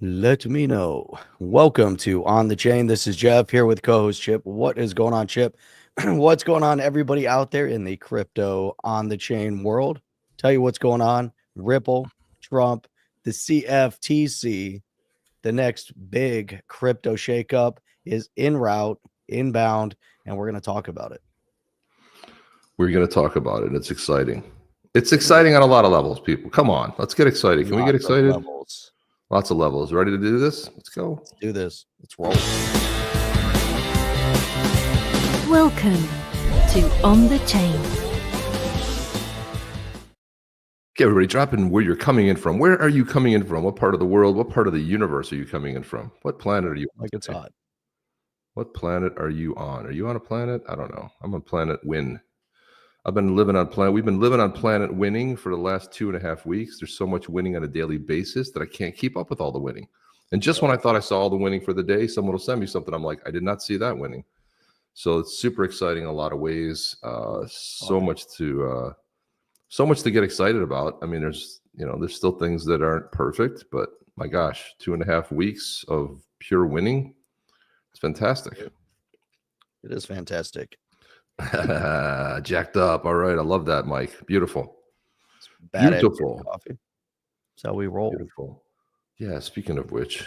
Let me know. Welcome to On the Chain. This is Jeff here with co-host Chip. What is going on, Chip? What's going on, everybody out there in the crypto on the chain world? Tell you what's going on. Ripple, Trump, the CFTC, the next big crypto shakeup is en route, inbound, and we're going to talk about it. We're going to talk about it. It's exciting. It's exciting on a lot of levels, people. Come on, let's get excited. Can we get excited? Lots of levels. Ready to do this? Let's go. Let's do this. Let's roll. Welcome to On the Chain. Okay, everybody, drop in where you're coming in from. Where are you coming in from? What part of the world? What part of the universe are you coming in from? What planet are you on? Like it's hot. What planet are you on? Are you on a planet? I don't know. I'm on planet Win. I've been living on planet. We've been living on planet winning for the last 2.5 weeks. There's so much winning on a daily basis that I can't keep up with all the winning. And just when I thought I saw all the winning for the day, someone will send me something. I'm like, I did not see that winning. So it's super exciting in a lot of ways. So much to get excited about. I mean, there's still things that aren't perfect, but my gosh, 2.5 weeks of pure winning. It's fantastic. It is fantastic. Jacked up. All right. I love that, Mike. Beautiful. Beautiful. Coffee. That's how we roll. Beautiful. Yeah. Speaking of which,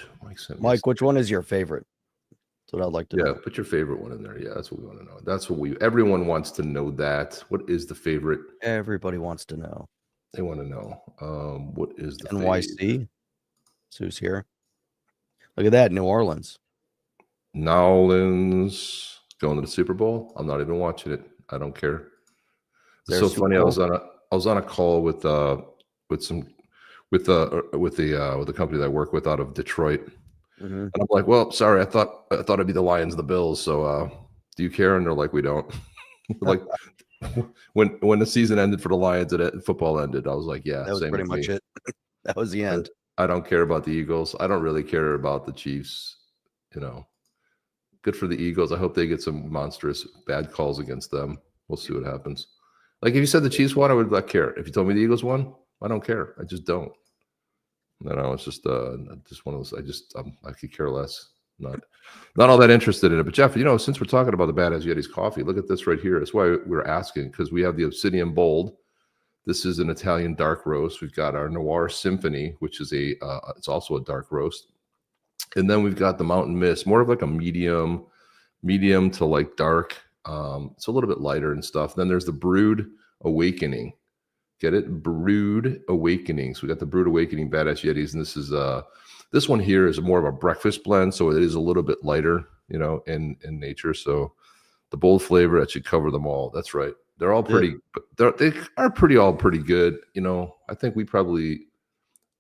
Mike, which one is your favorite? That's what I'd like to know. Yeah. Put your favorite one in there. Yeah. That's what we want to know. Everyone wants to know that. What is the favorite? Everybody wants to know. They want to know. What is the NYC? Favorite? So who's here? Look at that. New Orleans. Going to the Super Bowl. I'm not even watching it. I don't care. It's so funny. I was on a call with the company that I work with out of Detroit, and I'm like, well, sorry, I thought it'd be the Lions, the Bills. So, do you care? And they're like, we don't. Like when the season ended for the Lions and football ended, I was like, yeah, that was pretty much it. That was the end. I don't care about the Eagles. I don't really care about the Chiefs. Good for the Eagles. I hope they get some monstrous bad calls against them. We'll see what happens. Like if you said the Chiefs won, I would not care. If you told me the Eagles won, I don't care. I just don't. It's just one of those. I could care less. Not all that interested in it. But Jeff, since we're talking about the Badass Yetis coffee, look at this right here. That's why we're asking, because we have the Obsidian Bold. This is an Italian dark roast. We've got our Noir Symphony, which is it's also a dark roast. And then we've got the Mountain Mist, more of like a medium to like dark. It's a little bit lighter and stuff. Then there's the Brewed Awakening. Get it? Brewed Awakening. So we got the Brewed Awakening Badass Yetis, and this one here is more of a breakfast blend, so it is a little bit lighter, in nature. So the bold flavor that should cover them all. That's right. They're all pretty. They are all pretty good. I think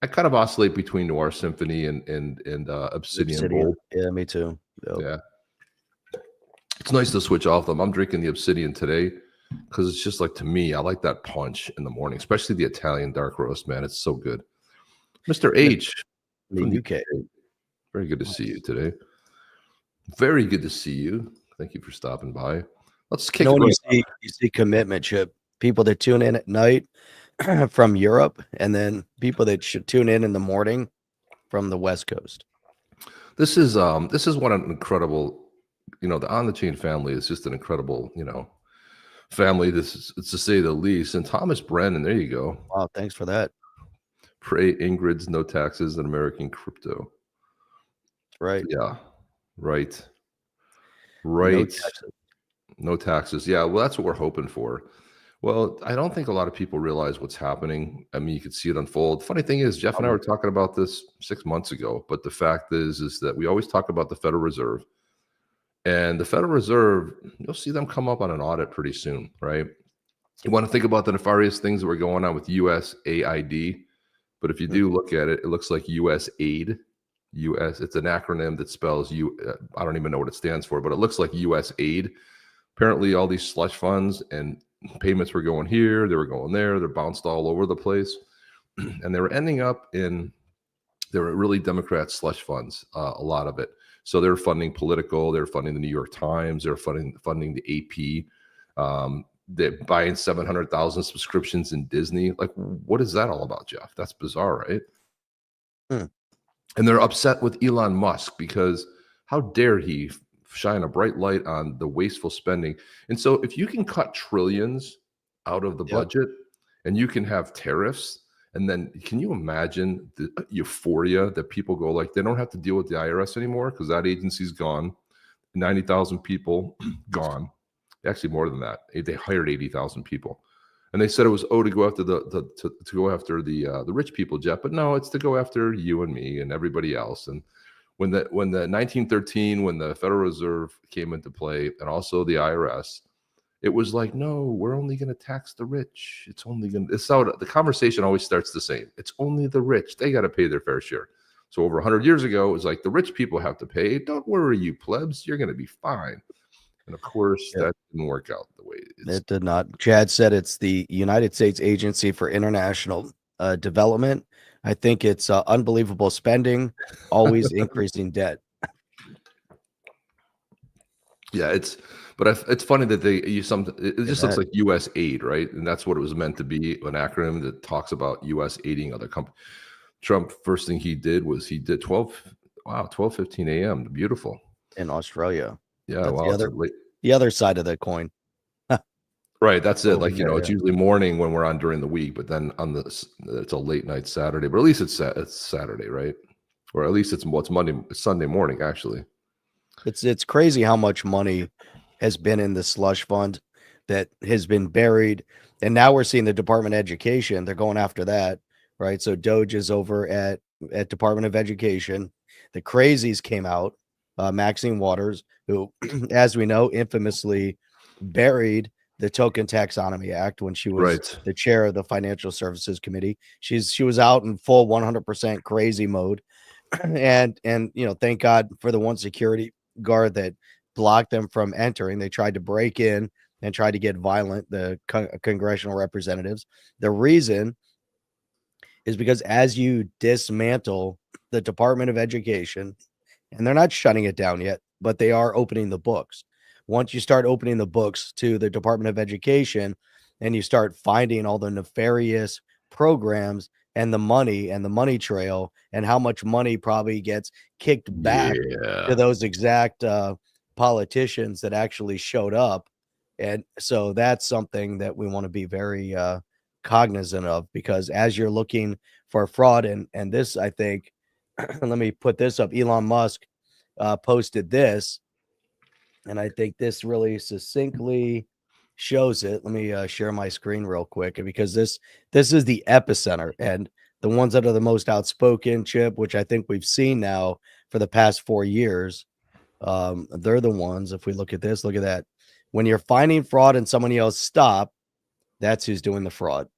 I kind of oscillate between Noir Symphony and Obsidian Bold. Yeah, me too. Yep. Yeah. It's nice to switch off them. I'm drinking the Obsidian today because it's just like, to me, I like that punch in the morning, especially the Italian dark roast, man. It's so good. Mr. H from the UK. Very good to see you today. Very good to see you. Thank you for stopping by. Let's kick it. You see commitment, Chip. People that tune in at night from Europe, and then people that should tune in the morning from the West Coast. This is what an incredible, the On the Chain family is just an incredible, family. This is, to say the least. And Thomas Brennan, there you go. Wow, thanks for that. Pray Ingrid's no taxes in American crypto. Right. Yeah. Right. No taxes. Yeah. Well, that's what we're hoping for. Well, I don't think a lot of people realize what's happening. I mean, you could see it unfold. Funny thing is, Jeff and I were talking about this 6 months ago, but the fact is that we always talk about the Federal Reserve. And the Federal Reserve, you'll see them come up on an audit pretty soon, right? You want to think about the nefarious things that were going on with USAID, but if you do look at it, it looks like USAID. It's an acronym that spells I don't even know what it stands for, but it looks like USAID. Apparently, all these slush funds and payments were going here, they were going there, they're bounced all over the place, and they were ending up they were really Democrat slush funds, a lot of it. So they're funding Politico, they're funding the New York Times, they're funding the AP. They're buying 700,000 subscriptions in Disney. Like, what is that all about, Jeff? That's bizarre, right? And they're upset with Elon Musk because how dare he shine a bright light on the wasteful spending. And so if you can cut trillions out of the budget and you can have tariffs, and then can you imagine the euphoria that people go like, they don't have to deal with the IRS anymore because that agency's gone. 90,000 people gone. Actually, more than that. They hired 80,000 people. And they said it was to go after the rich people, Jeff, but no, it's to go after you and me and everybody else. And when the 1913, when the Federal Reserve came into play, and also the IRS, it was like, no, we're only going to tax the rich. It's only going to. It's how the conversation always starts the same. It's only the rich. They got to pay their fair share. So over 100 years ago, it was like the rich people have to pay. Don't worry, you plebs. You're going to be fine. And of course, that didn't work out the way it did not. Chad said it's the United States Agency for International Development. I think it's unbelievable spending, always increasing debt. Yeah, it's funny that they use something. It just looks like U.S. aid, right? And that's what it was meant to be, an acronym that talks about U.S. aiding other companies. Trump, first thing he did was he did 12:15 a.m. Beautiful in Australia. Yeah, that's the other side of the coin. Right, that's it. Like, it's usually morning when we're on during the week, but then it's a late night Saturday. But at least it's Saturday, right? Or at least it's Sunday morning, actually. It's crazy how much money has been in the slush fund that has been buried, and now we're seeing the Department of Education. They're going after that, right? So Doge is over at Department of Education. The crazies came out, Maxine Waters, who, as we know, infamously buried the Token Taxonomy Act when she was the chair of the Financial Services Committee. She was out in full 100% crazy mode, and thank God for the one security guard that blocked them from entering. They tried to break in and tried to get violent, the congressional representatives. The reason is because as you dismantle the Department of Education, and they're not shutting it down yet, but they are opening the books. Once you start opening the books to the Department of Education and you start finding all the nefarious programs and the money trail and how much money probably gets kicked back to those exact politicians that actually showed up. And so that's something that we want to be very cognizant of, because as you're looking for fraud, and this, I think, let me put this up. Elon Musk posted this, and I think this really succinctly shows it. Let me share my screen real quick, because this is the epicenter, and the ones that are the most outspoken, Chip, which I think we've seen now for the past 4 years, they're the ones. If we look at this, look at that. When you're finding fraud and someone else stop, that's who's doing the fraud.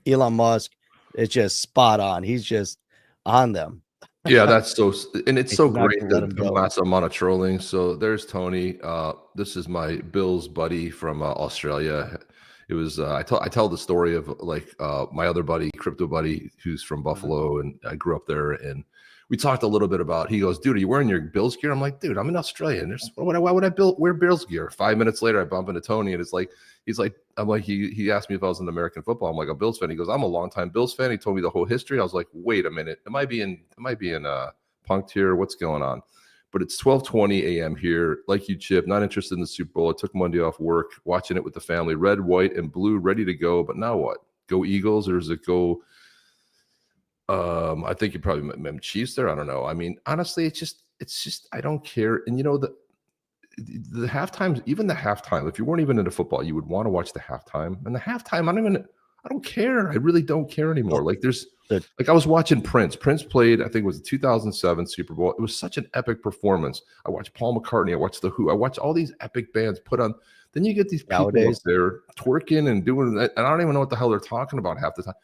Elon Musk is just spot on. He's just on them. Yeah, that's so, and it's so great that the massive amount of trolling. So there's Tony. This is my Bill's buddy from Australia. It was I tell the story of my other buddy, crypto buddy, who's from Buffalo, and I grew up there. And we talked a little bit about. He goes, "Dude, are you wearing your Bills gear?" I'm like, "Dude, I'm in Australia. And why would I wear Bills gear?" 5 minutes later, I bump into Tony, and it's like I'm like he asked me if I was in American football. I'm like, a Bills fan. He goes, "I'm a longtime Bills fan." He told me the whole history. I was like, "Wait a minute, am I being punked here? What's going on?" But it's 12:20 a.m. here. Like you, Chip, not interested in the Super Bowl. I took Monday off work, watching it with the family. Red, white, and blue, ready to go. But now what? Go Eagles, or does it go? I think you probably meant Chiefs there. I don't know. I mean, honestly, it's just I don't care. And the halftime, even the halftime, if you weren't even into football, you would want to watch the halftime. And the halftime, I don't care. I really don't care anymore. Like I was watching Prince. Prince played, I think it was the 2007 Super Bowl. It was such an epic performance. I watched Paul McCartney. I watched The Who. I watched all these epic bands put on. Then you get these people up there twerking and doing that. And I don't even know what the hell they're talking about half the time.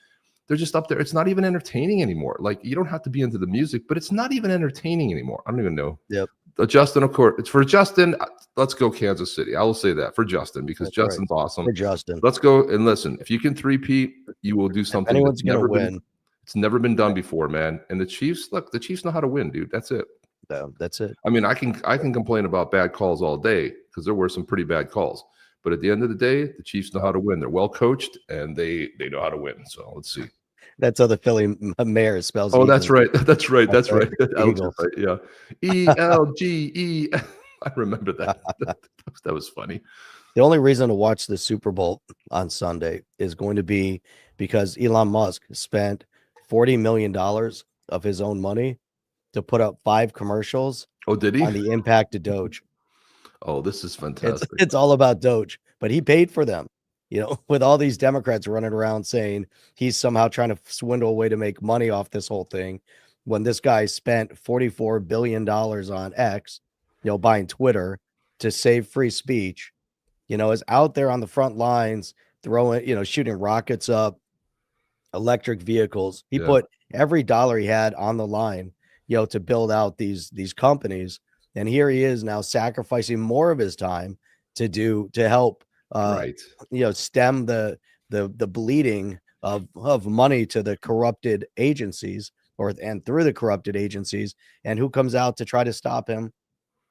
They're just up there. It's not even entertaining anymore. Like, you don't have to be into the music, but it's not even entertaining anymore. I don't even know. Yep. Justin, of course, it's for Justin. Let's go Kansas City. I will say that for Justin, because Justin's awesome. For Justin, let's go and listen. If you can three-peat, you will do something. Anyone's going to win. It's never been done before, man. And the Chiefs know how to win, dude. That's it. Yeah, that's it. I mean, I can complain about bad calls all day, because there were some pretty bad calls. But at the end of the day, the Chiefs know how to win. They're well coached, and they know how to win. So let's see. That's how the Philly mayor spells. Oh, Eagles. that's right. That's right. That's right. Eagles. Right. Yeah. ELGE. I remember that. That was funny. The only reason to watch the Super Bowl on Sunday is going to be because Elon Musk spent $40 million of his own money to put up 5 commercials Oh, did he? on the impact of Doge. Oh, this is fantastic. It's all about Doge, but he paid for them. You know, with all these Democrats running around saying he's somehow trying to swindle a way to make money off this whole thing, when this guy spent $44 billion on X, you know, buying Twitter to save free speech, you know, is out there on the front lines throwing, you know, shooting rockets up, electric vehicles. He put every dollar he had on the line, you know, to build out these companies. And here he is now sacrificing more of his time to help right. you know, stem the bleeding of money to the corrupted agencies and through the corrupted agencies. And who comes out to try to stop him?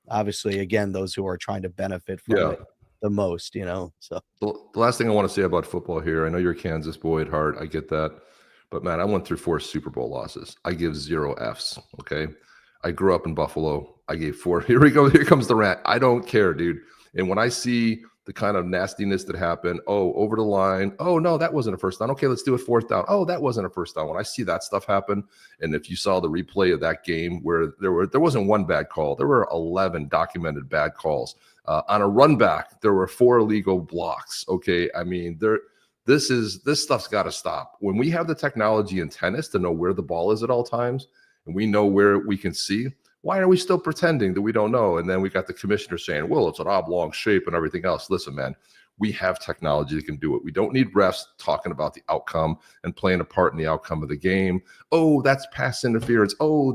Obviously, again, those who are trying to benefit from it the most, you know. So the last thing I want to say about football here, I know you're a Kansas boy at heart. I get that. But man, I went through 4 Super Bowl losses. I give 0 Fs. Okay. I grew up in Buffalo. I gave 4. Here we go. Here comes the rant. I don't care, dude. And when I see the kind of nastiness that happened, oh, over the line, oh no, that wasn't a first down. Okay, let's do it 4th down. Oh, that wasn't a first down. When I see that stuff happen, and if you saw the replay of that game where there wasn't one bad call, there were 11 documented bad calls. On a run back, there were 4 illegal blocks. Okay, I mean, this stuff's got to stop. When we have the technology in tennis to know where the ball is at all times, and we know where we can see, why are we still pretending that we don't know? And then we got the commissioner saying, well, it's an oblong shape and everything else. Listen, man, we have technology that can do it. We don't need refs talking about the outcome and playing a part in the outcome of the game. Oh, that's pass interference. Oh,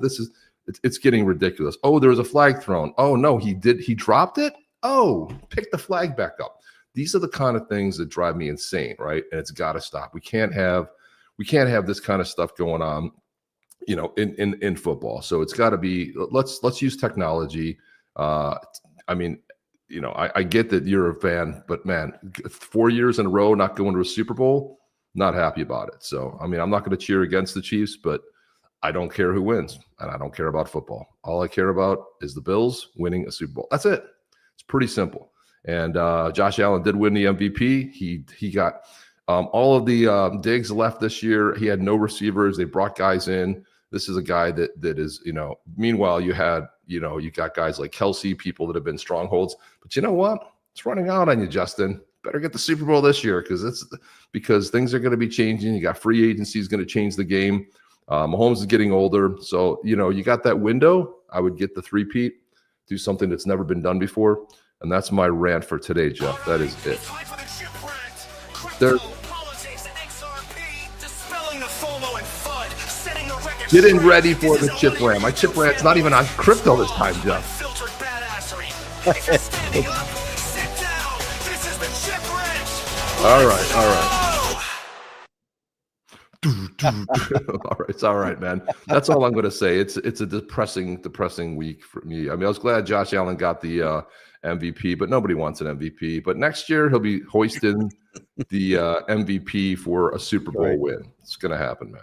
it's getting ridiculous. Oh, there was a flag thrown. Oh, no, he dropped it. Oh, pick the flag back up. These are the kind of things that drive me insane, right? And it's got to stop. We can't have this kind of stuff going on, you know, in football. So it's got to be, let's use technology. I mean, you know, I get that you're a fan, but man, 4 years in a row not going to a Super Bowl, not happy about it. So, I mean, I'm not going to cheer against the Chiefs, but I don't care who wins, and I don't care about football. All I care about is the Bills winning a Super Bowl. That's it. It's pretty simple. And Josh Allen did win the MVP. He got all of the Diggs left this year. He had no receivers. They brought guys in. This is a guy that is, you know, meanwhile, you got guys like Kelsey, people that have been strongholds. But you know what? It's running out on you, Justin. Better get the Super Bowl this year because things are going to be changing. You got free agency is going to change the game. Mahomes is getting older. So, you know, you got that window. I would get the 3-peat, do something that's never been done before. And that's my rant for today, Jeff. That is it. Getting ready for the chip rant. My chip rant's not even on crypto this time, Jeff. All right. It's all right, man. That's all I'm going to say. It's a depressing week for me. I mean, I was glad Josh Allen got the MVP, but nobody wants an MVP. But next year he'll be hoisting the MVP for a Super Bowl win. It's going to happen, man.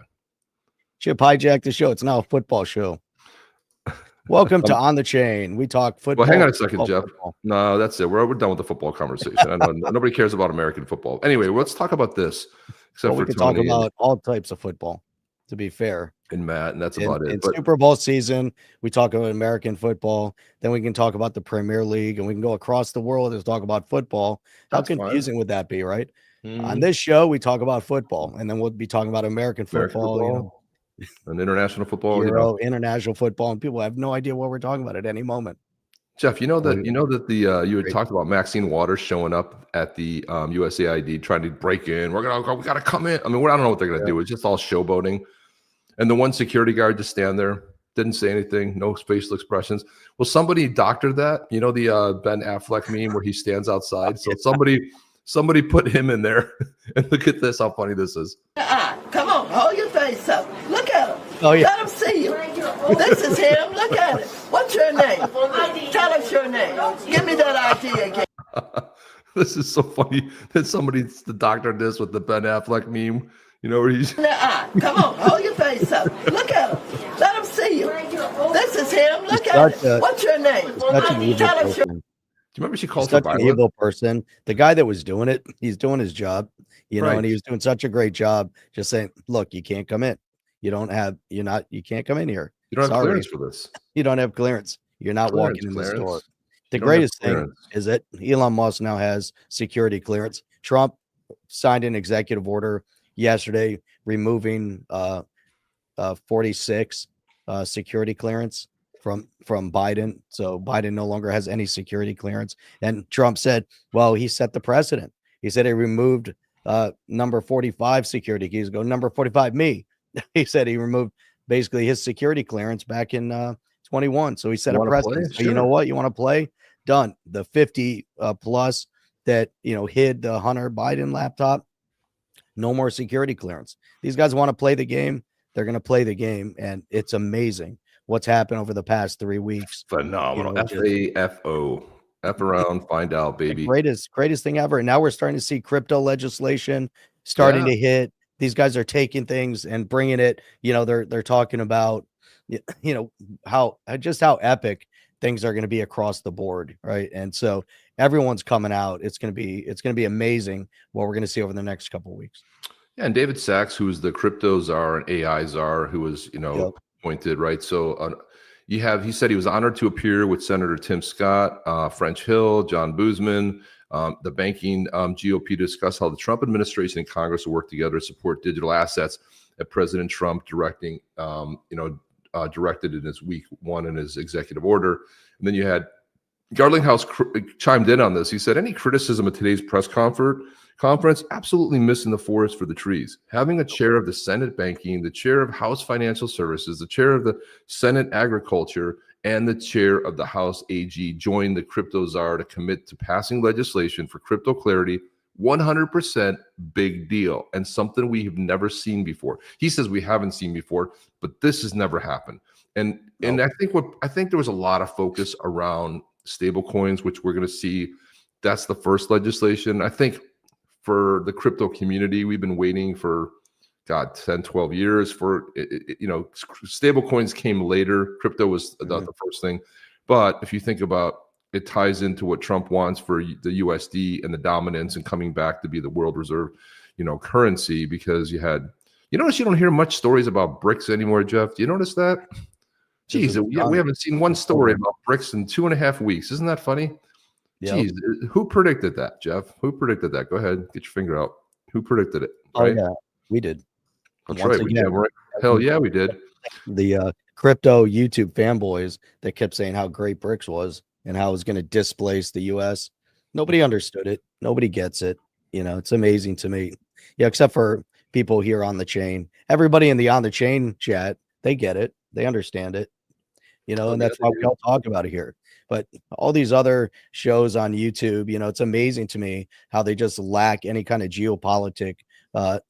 Chip hijacked the show. It's now a football show. Welcome to On the Chain. We talk football. Well, hang on a second, Jeff. No, that's it. We're done with the football conversation. I know nobody cares about American football. Anyway, let's talk about this. Except we can talk about all types of football, to be fair. And Matt, and that's about it. In Super Bowl season, we talk about American football. Then we can talk about the Premier League, and we can go across the world and talk about football. How confusing would that be, right? On this show, we talk about football, and then we'll be talking about American football. You know, and international football, international football, and people have no idea what we're talking about at any moment. Jeff, you know that you had talked about Maxine Waters showing up at the USAID trying to break in. We got to come in. I mean, I don't know what they're going to do. It's just all showboating. And the one security guard just stand there, didn't say anything, no facial expressions. Well, somebody doctored that. You know the Ben Affleck meme where he stands outside. So somebody put him in there. And look at this, how funny this is. Come on, hold your face up. Look at him. Oh, yeah. Let him see you. This is him. Look at it. What's your name? Tell us your name. Give me that ID again. This is so funny that somebody's doctored this with the Ben Affleck meme. You know where he's in the eye. Come on, hold your face up. Look at him. Let him see you. This is him. Look at him. What's your name? Such an evil Tell us your person. Do you remember she He's called for such an violence? evil person. The guy that was doing it, he's doing his job, you know, Right. and he was doing such a great job just saying, look, you can't come in. You can't come in here. You don't have Sorry. clearance for this. You don't have clearance. You're not Clearance, walking in this Clarence. door. The You don't have greatest thing clearance. is that Elon Musk now has security clearance. Trump signed an executive order yesterday removing 46 security clearance from Biden. So Biden no longer has any security clearance. And Trump said, well, he set the precedent. He said he removed number 45 security keys. Go number 45, me. He said he removed basically his security clearance back in 21. So he set a Wanna precedent. play? So you know Sure. what? You want to play? Done. The 50 plus that, you know, hid the Hunter Biden laptop. No more security clearance. These guys want to play the game. They're going to play the game. And it's amazing what's happened over the past 3 weeks. Phenomenal. You know, just- FAFO. F around, find out, The baby. greatest thing ever. And now we're starting to see crypto legislation starting Yeah. to hit. These guys are taking things and bringing it. You know, they're talking about, you know, how epic things are going to be across the board, right? And so everyone's coming out. It's going to be amazing what we're going to see over the next couple of weeks. Yeah, and David Sachs, who's the crypto czar and AI czar, who was, you know, Yep. appointed, right? So he said he was honored to appear with Senator Tim Scott, French Hill, John Boozman, the banking GOP to discuss how the Trump administration and Congress will work together to support digital assets that President Trump directed in his week one in his executive order. And then you had Garlinghouse chimed in on this. He said, any criticism of today's press conference, absolutely missing the forest for the trees. Having a chair of the Senate Banking, the chair of House Financial Services, the chair of the Senate Agriculture, and the chair of the House AG join the crypto czar to commit to passing legislation for crypto clarity. 100% big deal, and something we have never seen before. He says we haven't seen before, but this has never happened. And I think there was a lot of focus around stable coins, which we're going to see. That's the first legislation. I think for the crypto community, we've been waiting for 10, 12 years for stable coins came later. Crypto was the first thing. But if you think about it, ties into what Trump wants for the USD and the dominance and coming back to be the world reserve, currency, because you notice you don't hear much stories about BRICS anymore, Jeff. Do you notice that? Geez, we haven't seen one story about BRICS in 2.5 weeks. Isn't that funny? Yep. Geez, who predicted that, Jeff? Who predicted that? Go ahead, get your finger out. Who predicted it? Right? Oh yeah, we did. That's Once right. again, Right. Hell yeah, we did. The crypto YouTube fanboys that kept saying how great BRICS was and how it was going to displace the US. Nobody understood it. Nobody gets it. It's amazing to me. Yeah, except for people here on the chain. Everybody in the on the chain chat, they get it. They understand it. And that's why we all talk about it here. But all these other shows on YouTube, it's amazing to me how they just lack any kind of geopolitic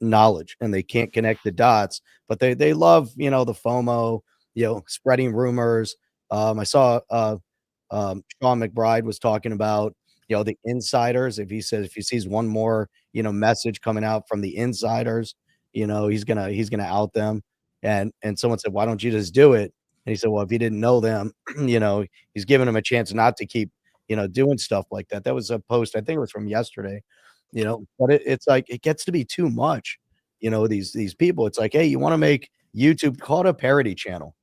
knowledge, and they can't connect the dots. But they love, the FOMO, spreading rumors. I saw Sean McBride was talking about, the insiders. If he sees one more, message coming out from the insiders, he's gonna out them. And someone said, why don't you just do it? And he said, well, if you didn't know them, he's giving them a chance not to keep, doing stuff like that. That was a post, I think it was from yesterday, but it's like, it gets to be too much, these people. It's like, hey, you want to make YouTube, call it a parody channel,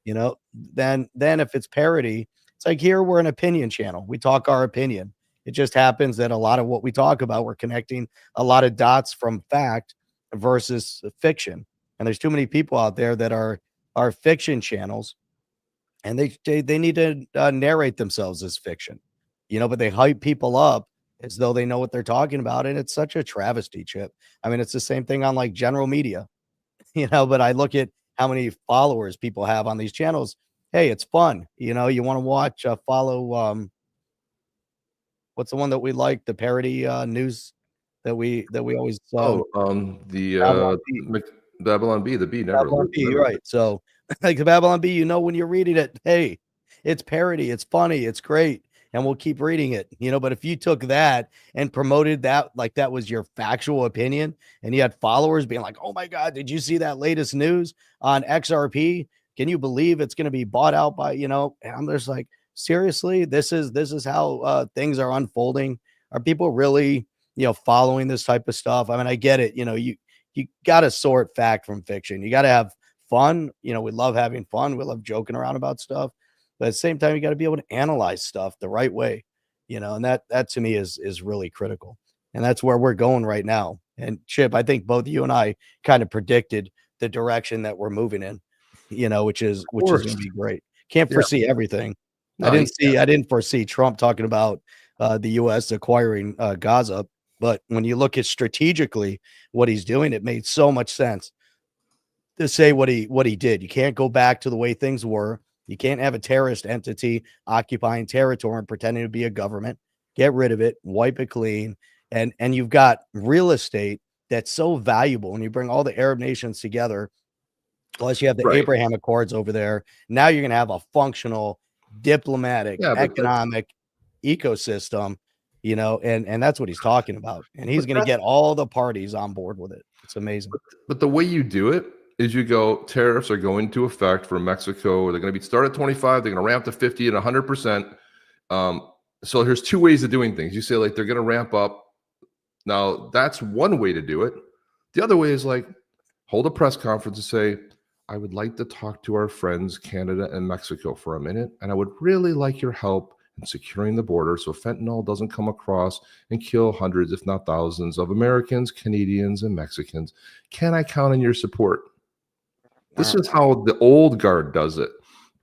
then if it's parody, it's like, here we're an opinion channel. We talk our opinion. It just happens that a lot of what we talk about, we're connecting a lot of dots from fact versus fiction. And there's too many people out there that are fiction channels, and they need to narrate themselves as fiction, but they hype people up as though they know what they're talking about. And it's such a travesty, Chip. I mean, it's the same thing on like general media, but I look at how many followers people have on these channels. Hey, it's fun. You want to watch, follow, what's the one that we like, the parody news that we always Babylon B, the B never. Babylon B, right. So like the Babylon B, when you're reading it, hey, it's parody, it's funny, it's great. and we'll keep reading it, but if you took that and promoted that like that was your factual opinion, and you had followers being like, oh my God, did you see that latest news on XRP? Can you believe it's going to be bought out by, and I'm just like, seriously, this is how things are unfolding. Are people really, following this type of stuff? I mean, I get it. You got to sort fact from fiction. You got to have fun. We love having fun. We love joking around about stuff. But at the same time, you got to be able to analyze stuff the right way, and that to me is really critical. And that's where we're going right now. And Chip, I think both you and I kind of predicted the direction that we're moving in, which is going to be great. Can't foresee everything. No, I didn't foresee Trump talking about the U.S. acquiring Gaza. But when you look at strategically what he's doing, it made so much sense to say what he did. You can't go back to the way things were. You can't have a terrorist entity occupying territory and pretending to be a government. Get rid of it, wipe it clean. And you've got real estate that's so valuable when you bring all the Arab nations together. Plus you have the Abraham Accords over there. Now you're going to have a functional diplomatic, economic ecosystem, and that's what he's talking about. And he's going to get all the parties on board with it. It's amazing. But the way you do it is you go, tariffs are going to effect for Mexico. They're going to be start at 25. They're going to ramp to 50 and 100%. So there's two ways of doing things. You say like they're going to ramp up. Now that's one way to do it. The other way is like hold a press conference and say, I would like to talk to our friends, Canada and Mexico for a minute. And I would really like your help in securing the border so fentanyl doesn't come across and kill hundreds, if not thousands of Americans, Canadians, and Mexicans. Can I count on your support? This is how the old guard does it.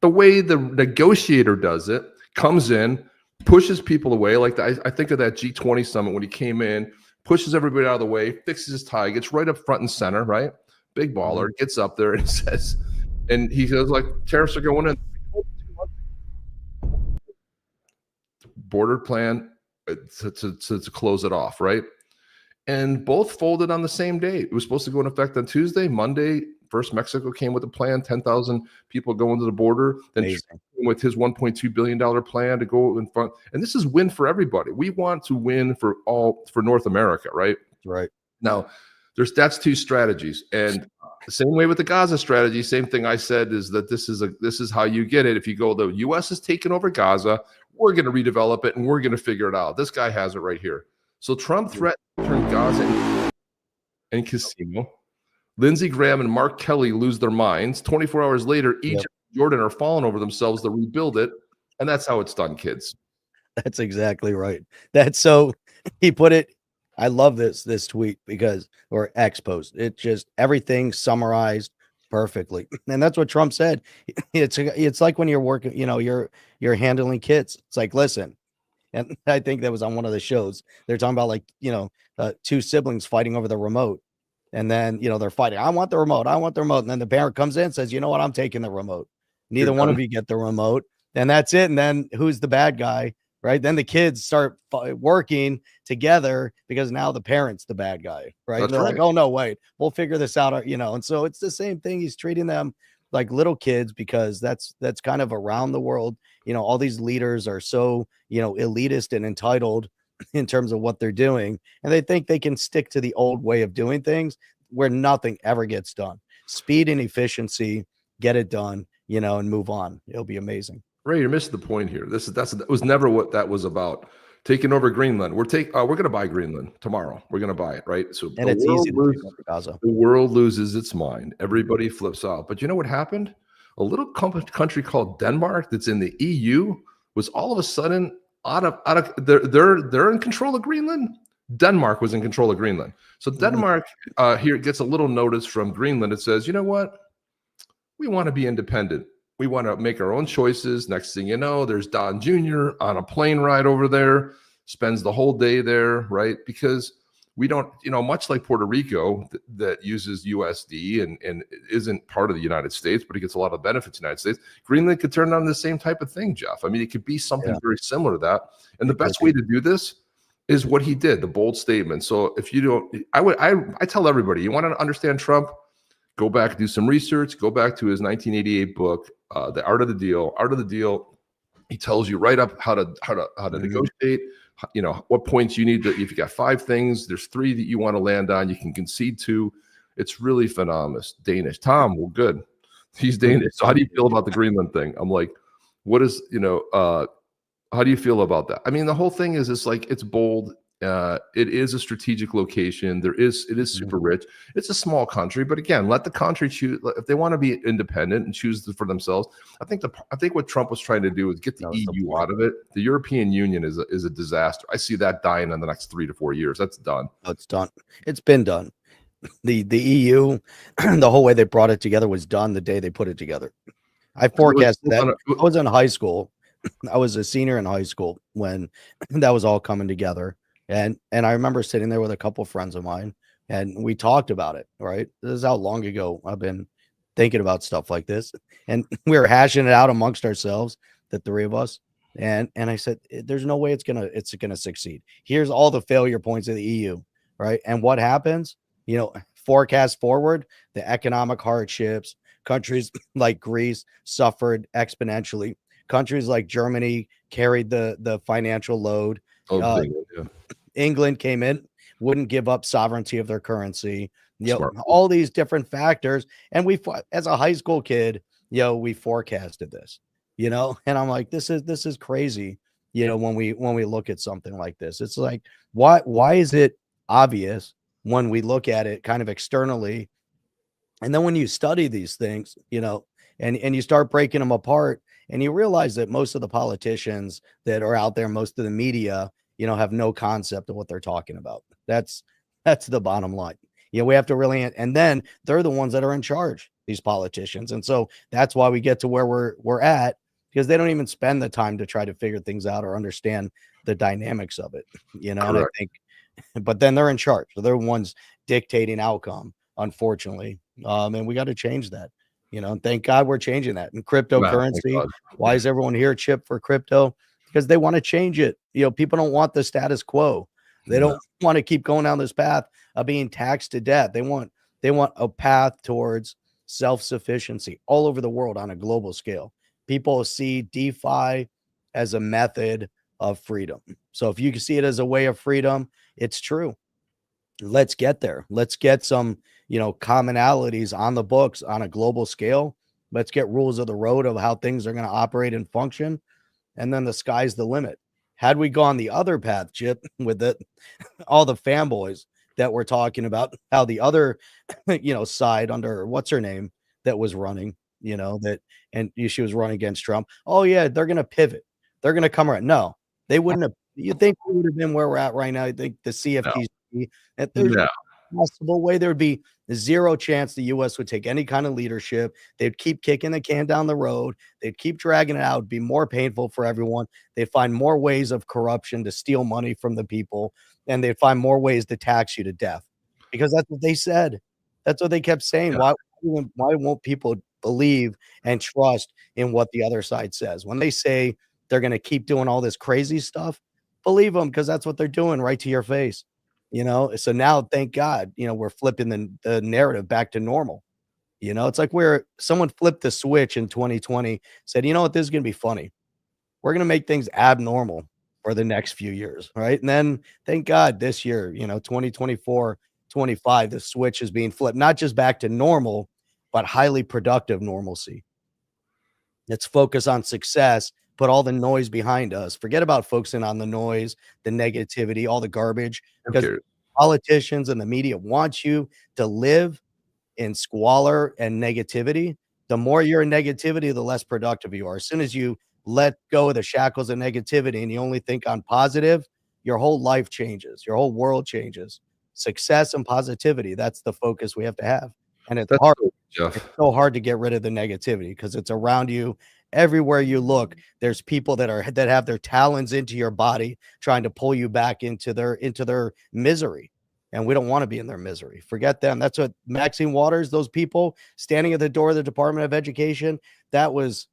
The way the negotiator does it, comes in, pushes people away. Like I think of that G20 summit when he came in, pushes everybody out of the way, fixes his tie, gets right up front and center, right? Big baller, gets up there and says, and he goes like, tariffs are going in. Border plan to close it off, right? And both folded on the same day. It was supposed to go into effect on Tuesday. Monday, first Mexico came with a plan, 10,000 people going to the border. Then with his $1.2 billion plan to go in front. And this is win for everybody. We want to win for North America, right? Right. Now, that's two strategies. And the same way with the Gaza strategy, same thing I said is that this is how you get it. If you go, the U.S. is taking over Gaza, we're going to redevelop it and we're going to figure it out. This guy has it right here. So Trump threatened to turn Gaza and casino. Lindsey Graham and Mark Kelly lose their minds. 24 hours later, Egypt and Jordan are falling over themselves to rebuild it. And that's how it's done, kids. That's exactly right. That's so he put it. I love this tweet or X post. It just everything summarized perfectly. And that's what Trump said. It's like when you're working, you're handling kids. It's like, listen, and I think that was on one of the shows. They're talking about like, two siblings fighting over the remote. And then, they're fighting. I want the remote. I want the remote. And then the parent comes in and says, you know what? I'm taking the remote. Neither one of you get the remote. And that's it. And then who's the bad guy? Right. Then the kids start working together because now the parent's the bad guy. Right. And they're like, oh, no, wait, we'll figure this out. And so it's the same thing. He's treating them like little kids because that's kind of around the world. All these leaders are so, elitist and entitled in terms of what they're doing. And they think they can stick to the old way of doing things where nothing ever gets done. Speed and efficiency, get it done, and move on. It'll be amazing. Ray, you're missing the point here. That was never what that was about. Taking over Greenland. We're going to buy Greenland tomorrow. We're going to buy it, right? So and it's easy to take over Gaza. The world loses its mind. Everybody flips out. But you know what happened? A little country called Denmark that's in the EU was all of a sudden they're in control of Greenland. Denmark was in control of Greenland. So Denmark here gets a little notice from Greenland. It says, you know what? We want to be independent. We want to make our own choices. Next thing you know, there's Don Jr. on a plane ride over there, spends the whole day there, right? Because we don't, much like Puerto Rico that uses USD and isn't part of the United States, but it gets a lot of benefits in the United States. Greenland could turn on the same type of thing, Jeff. I mean, it could be something very similar to that. And the best way to do this is what he did, the bold statement. So if you don't, I tell everybody, you want to understand Trump, go back, do some research, go back to his 1988 book, The Art of the Deal. Art of the Deal He tells you right up how to negotiate. You know what points you need to. If you got 5 things, there's 3 that you want to land on. You can concede to. It's really phenomenal. Danish. Tom, well, good. He's Danish. So how do you feel about the Greenland thing? I'm like, what is, how do you feel about that? I mean, the whole thing is, it's like, it's bold. It is a strategic location. It is super rich. It's a small country, but again, let the country choose if they want to be independent and choose for themselves. I think what Trump was trying to do is get the EU out of it. The European Union is a disaster. I see that dying in the next 3 to 4 years. That's done. Oh, it's done. It's been done. The EU, the whole way they brought it together was done the day they put it together. I forecasted that. I was in high school. I was a senior in high school when that was all coming together. And I remember sitting there with a couple of friends of mine, and we talked about it, right? This is how long ago I've been thinking about stuff like this. And we were hashing it out amongst ourselves, the 3 of us. And I said, there's no way it's gonna succeed. Here's all the failure points of the EU, right? And what happens? Forecast forward, the economic hardships, countries like Greece suffered exponentially. Countries like Germany carried the financial load. England came in, wouldn't give up sovereignty of their currency. All these different factors. And as a high school kid, we forecasted this, and I'm like, this is crazy. When we look at something like this, it's like, why is it obvious when we look at it kind of externally? And then when you study these things, and you start breaking them apart, and you realize that most of the politicians that are out there, most of the media, have no concept of what they're talking about. That's the bottom line. We have to really, and then they're the ones that are in charge, these politicians. And so that's why we get to where we're at, because they don't even spend the time to try to figure things out or understand the dynamics of it, and I think, but then they're in charge. So they're the ones dictating outcome, unfortunately. And we got to change that, and thank God we're changing that. And cryptocurrency, why is everyone here, Chip, for crypto? Because they want to change it. People don't want the status quo. They don't want to keep going down this path of being taxed to death. They want a path towards self-sufficiency all over the world on a global scale. People see DeFi as a method of freedom. So if you can see it as a way of freedom, it's true. Let's get there. Let's get some, commonalities on the books on a global scale. Let's get rules of the road of how things are going to operate and function. And then the sky's the limit. Had we gone the other path, Chip, with all the fanboys that we're talking about, how the other, side under what's her name that was running, she was running against Trump. Oh yeah, they're going to pivot. They're going to come around. No, they wouldn't have. You think we would have been where we're at right now? I think the CFTC, that there's no possible way there would be 0 chance the U.S. would take any kind of leadership. They'd keep kicking the can down the road. They'd keep dragging it out. It'd be more painful for everyone. They'd find more ways of corruption to steal money from the people, and they'd find more ways to tax you to death, because that's what they said. That's what they kept saying. Why won't people believe and trust in what the other side says? When they say they're going to keep doing all this crazy stuff, believe them, because that's what they're doing right to your face. So now, thank God, we're flipping the narrative back to normal. It's like where someone flipped the switch in 2020, said, you know what, this is going to be funny. We're going to make things abnormal for the next few years. Right. And then thank God this year, 2024, 25, the switch is being flipped, not just back to normal, but highly productive normalcy. Let's focus on success, put all the noise behind us. Forget about focusing on the noise, the negativity, all the garbage, because politicians and the media want you to live in squalor and negativity. The more you're in negativity, the less productive you are. As soon as you let go of the shackles of negativity and you only think on positive, your whole life changes. Your whole world changes. Success and positivity, that's the focus we have to have. And it's hard. It's so hard to get rid of the negativity because it's around you. Everywhere you look, there's people that have their talons into your body, trying to pull you back into their misery. And we don't want to be in their misery. Forget them. That's what Maxine Waters, those people standing at the door of the Department of Education, that was,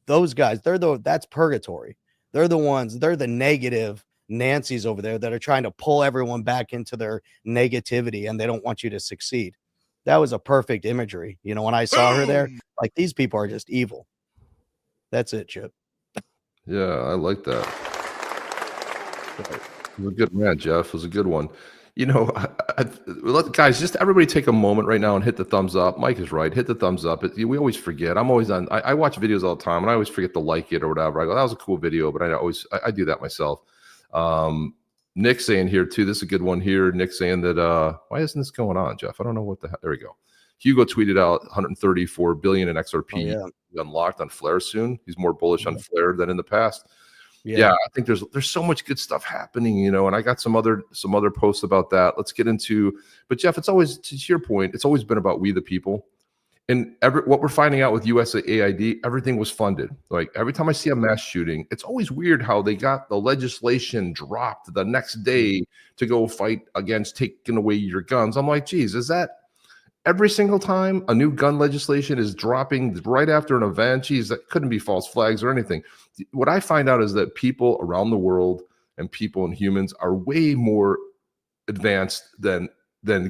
those guys, that's purgatory. They're the negative Nancy's over there that are trying to pull everyone back into their negativity, and they don't want you to succeed. That was a perfect imagery. When I saw her there, like, these people are just evil. That's it, Chip. Yeah, I like that. It was a good rant, Jeff. It was a good one. You know, guys, just everybody take a moment right now and hit the thumbs up. Mike is right. Hit the thumbs up. We always forget. I'm always on. I watch videos all the time, and I always forget to like it or whatever. I go, that was a cool video, but I do that myself. Nick saying here too. This is a good one here. Nick saying that why isn't this going on, Jeff? I don't know what the hell. There we go. Hugo tweeted out 134 billion in XRP unlocked on Flare soon. He's more bullish on Flare than in the past. Yeah, I think there's so much good stuff happening, you know, and I got some other posts about that. Let's get into, but Jeff, it's always, to your point, it's always been about we the people. And what we're finding out with USAID, everything was funded. Like every time I see a mass shooting, it's always weird how they got the legislation dropped the next day to go fight against taking away your guns. I'm like, geez, is that every single time a new gun legislation is dropping right after an event? Geez, that couldn't be false flags or anything. What I find out is that people around the world and people and humans are way more advanced than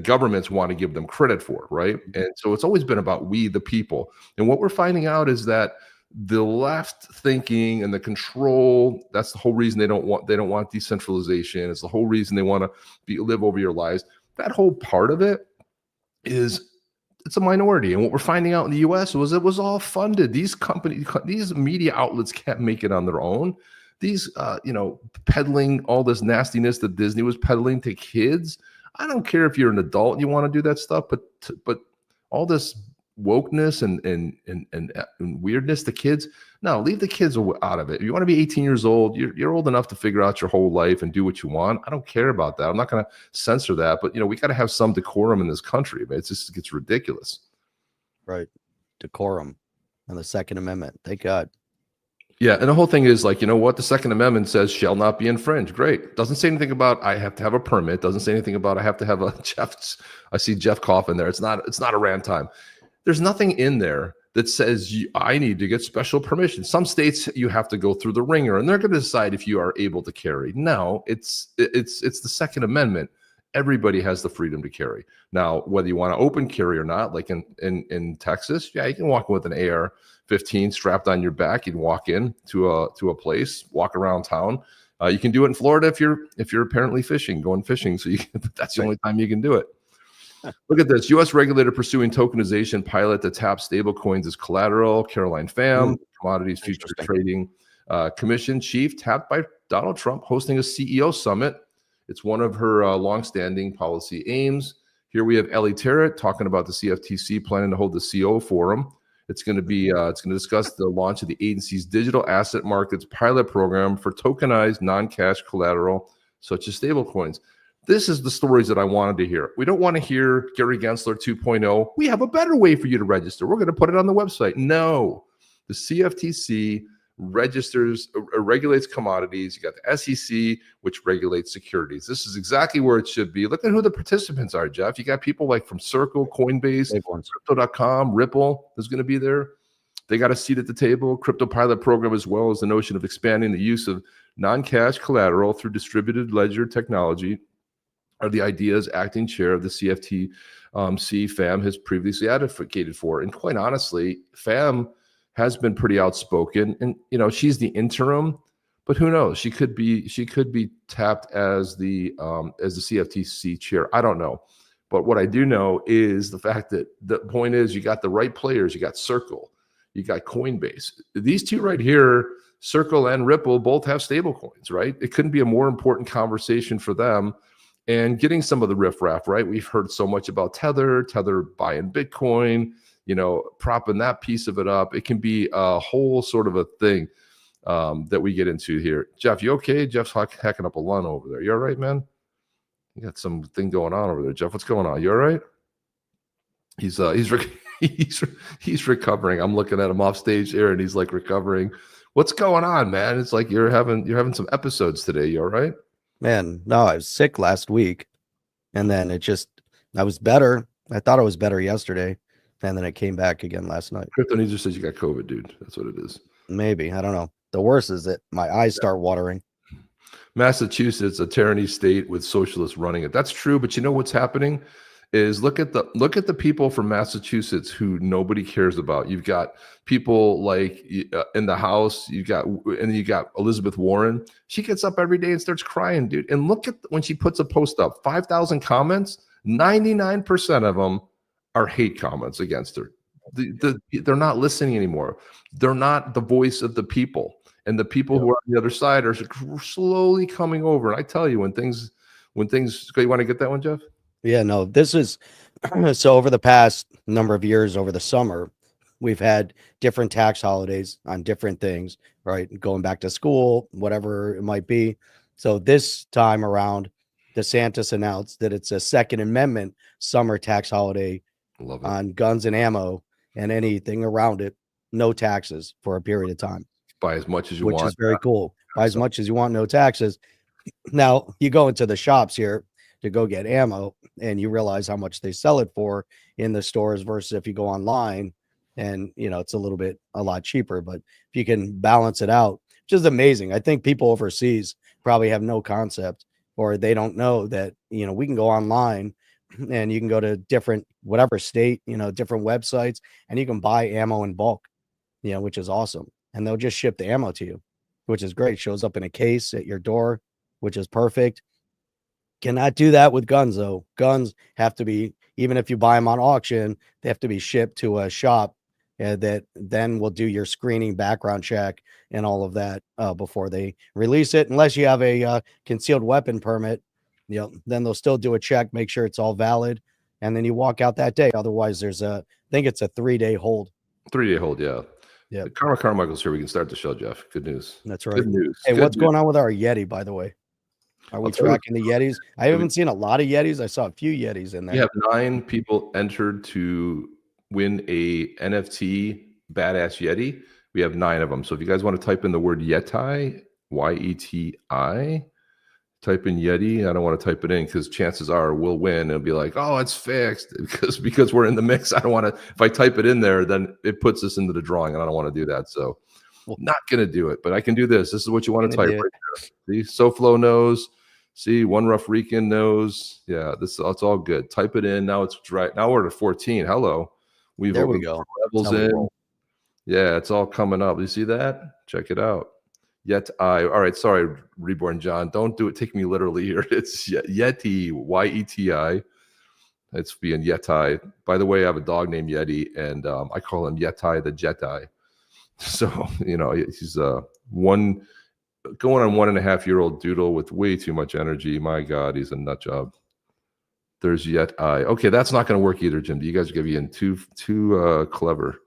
governments want to give them credit for, right? And so it's always been about we the people. And what we're finding out is that the left thinking and the control, that's the whole reason they don't want decentralization. It's the whole reason they want to live over your lives. That whole part of it it's a minority. And what we're finding out in the US was it was all funded. These companies, these media outlets can't make it on their own. These, peddling all this nastiness that Disney was peddling to kids. I don't care if you're an adult and you want to do that stuff, but all this wokeness and weirdness to kids, no, leave the kids out of it. If you want to be 18 years old, you're old enough to figure out your whole life and do what you want. I don't care about that. I'm not going to censor that, but we got to have some decorum in this country. Man, it gets ridiculous. Right. Decorum and the Second Amendment. Thank God. Yeah, and the whole thing is like, you know what? The Second Amendment says shall not be infringed. Great. Doesn't say anything about I have to have a permit. Doesn't say anything about I have to have a I see Jeff Coffin there. It's not a rant time. There's nothing in there that says I need to get special permission. Some states you have to go through the ringer, and they're going to decide if you are able to carry. No, it's the Second Amendment. Everybody has the freedom to carry. Now, whether you want to open carry or not, like in Texas, yeah, you can walk in with an AR-15 strapped on your back. You can walk in to a place, walk around town. You can do it in Florida if you're apparently going fishing. So that's the only time you can do it. Look at this. U.S. regulator pursuing tokenization pilot to tap stablecoins as collateral. Caroline Pham, Commodities Futures Trading Commission chief, tapped by Donald Trump, hosting a CEO summit. It's one of her longstanding policy aims. Here we have Ellie Tarrant talking about the CFTC planning to hold the CO forum. It's going to discuss the launch of the agency's digital asset markets pilot program for tokenized non-cash collateral, such as stablecoins. This is the stories that I wanted to hear. We don't want to hear Gary Gensler 2.0. We have a better way for you to register. We're going to put it on the website. No, the CFTC regulates commodities. You got the SEC, which regulates securities. This is exactly where it should be. Look at who the participants are, Jeff. You got people like from Circle, Coinbase, Crypto.com, Ripple is going to be there. They got a seat at the table. Crypto pilot program, as well as the notion of expanding the use of non-cash collateral through distributed ledger technology, are the ideas acting chair of the CFTC, Pham, has previously advocated for. And quite honestly, Pham has been pretty outspoken, and she's the interim, but who knows? She could be tapped as the CFTC chair. I don't know, but what I do know is the fact that the point is you got the right players. You got Circle, you got Coinbase. These two right here, Circle and Ripple, both have stable coins, right? It couldn't be a more important conversation for them. And getting some of the riffraff, right? We've heard so much about Tether buying Bitcoin, propping that piece of it up. It can be a whole sort of a thing that we get into here. Jeff, you okay? Jeff's hacking up a lung over there. You all right, man? You got something going on over there, Jeff. What's going on? You all right? He's recovering. I'm looking at him off stage here, and he's like recovering. What's going on, man? It's like you're having some episodes today. You all right? Man, no, I was sick last week, and then I was better. I thought I was better yesterday, and then it came back again last night. Crypto Ninja says you got COVID, dude. That's what it is. Maybe. I don't know. The worst is that my eyes start watering. Massachusetts, a tyranny state with socialists running it. That's true, but you know what's happening is look at the people from Massachusetts who nobody cares about. You've got people like in the House. You got Elizabeth Warren. She gets up every day and starts crying, dude. And look at when she puts a post up, 5,000 comments. 99% of them are hate comments against her. They're not listening anymore. They're not the voice of the people, and the people who are on the other side are slowly coming over. And I tell you, when things, you want to get that one, Jeff? Yeah, no, this is so over the past number of years, over the summer, we've had different tax holidays on different things, right? Going back to school, whatever it might be. So this time around, DeSantis announced that it's a Second Amendment summer tax holiday on guns and ammo and anything around it, no taxes for a period of time. Buy as much as you want. Which is very cool. Buy as much as you want, no taxes. Now, you go into the shops here to go get ammo and you realize how much they sell it for in the stores versus if you go online and, it's a lot cheaper. But if you can balance it out, which is amazing. I think people overseas probably have no concept, or they don't know that, we can go online and you can go to different, whatever state, different websites, and you can buy ammo in bulk, which is awesome. And they'll just ship the ammo to you, which is great. Shows up in a case at your door, which is perfect. Cannot do that with guns, though. Guns have to be, even if you buy them on auction, they have to be shipped to a shop that then will do your screening, background check, and all of that before they release it. Unless you have a concealed weapon permit, then they'll still do a check, make sure it's all valid, and then you walk out that day. Otherwise, I think it's a 3-day hold. 3-day hold, yeah. Yeah. Karma Carmichael's here. We can start the show, Jeff. Good news. That's right. Good news. Hey, Good what's news. going on with our Yeti, by the way? Are we tracking the Yetis? I haven't seen a lot of Yetis. I saw a few Yetis in there. We have 9 people entered to win a NFT badass Yeti. We have 9 of them. So if you guys want to type in the word YETI, YETI, type in Yeti. I don't want to type it in because chances are we'll win. It'll be like, oh, it's fixed because we're in the mix. I don't want to. If I type it in there, then it puts us into the drawing, and I don't want to do that. So not gonna do it, but I can do this. This is what you want to type right there. See, SoFlo knows. See, One Rough Rican knows. Yeah, it's all good. Type it in. Now it's right. Now we're at 14. Hello. There we go. Levels in. Yeah, it's all coming up. You see that? Check it out. All right, sorry, Reborn John. Don't do it. Take me literally here. It's Yeti, YETI. It's being Yeti. By the way, I have a dog named Yeti, and I call him Yeti the Jedi. So, he's going on 1.5-year-old doodle with way too much energy. My God, he's a nut job. There's Yeti. Okay, that's not going to work either, Jim. You guys are going to be in too clever.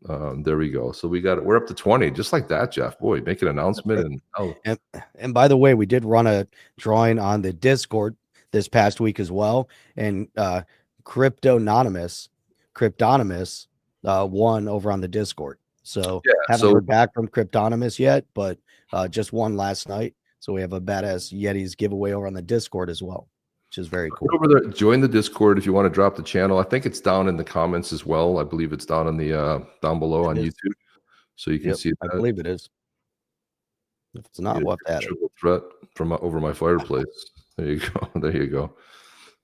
There we go. So we're up to 20, just like that, Jeff. Boy, make an announcement. And by the way, we did run a drawing on the Discord this past week as well. And Cryptonymous won over on the Discord. So haven't heard back from Cryptonymous yet, but just won last night. So we have a badass Yetis giveaway over on the Discord as well, which is very cool. Over there, join the Discord if you want to drop the channel. I think it's down in the comments as well. I believe it's down in the down below on YouTube, so you can see that. I believe it is. If it's not, what that threat from over my fireplace. There you go. There you go.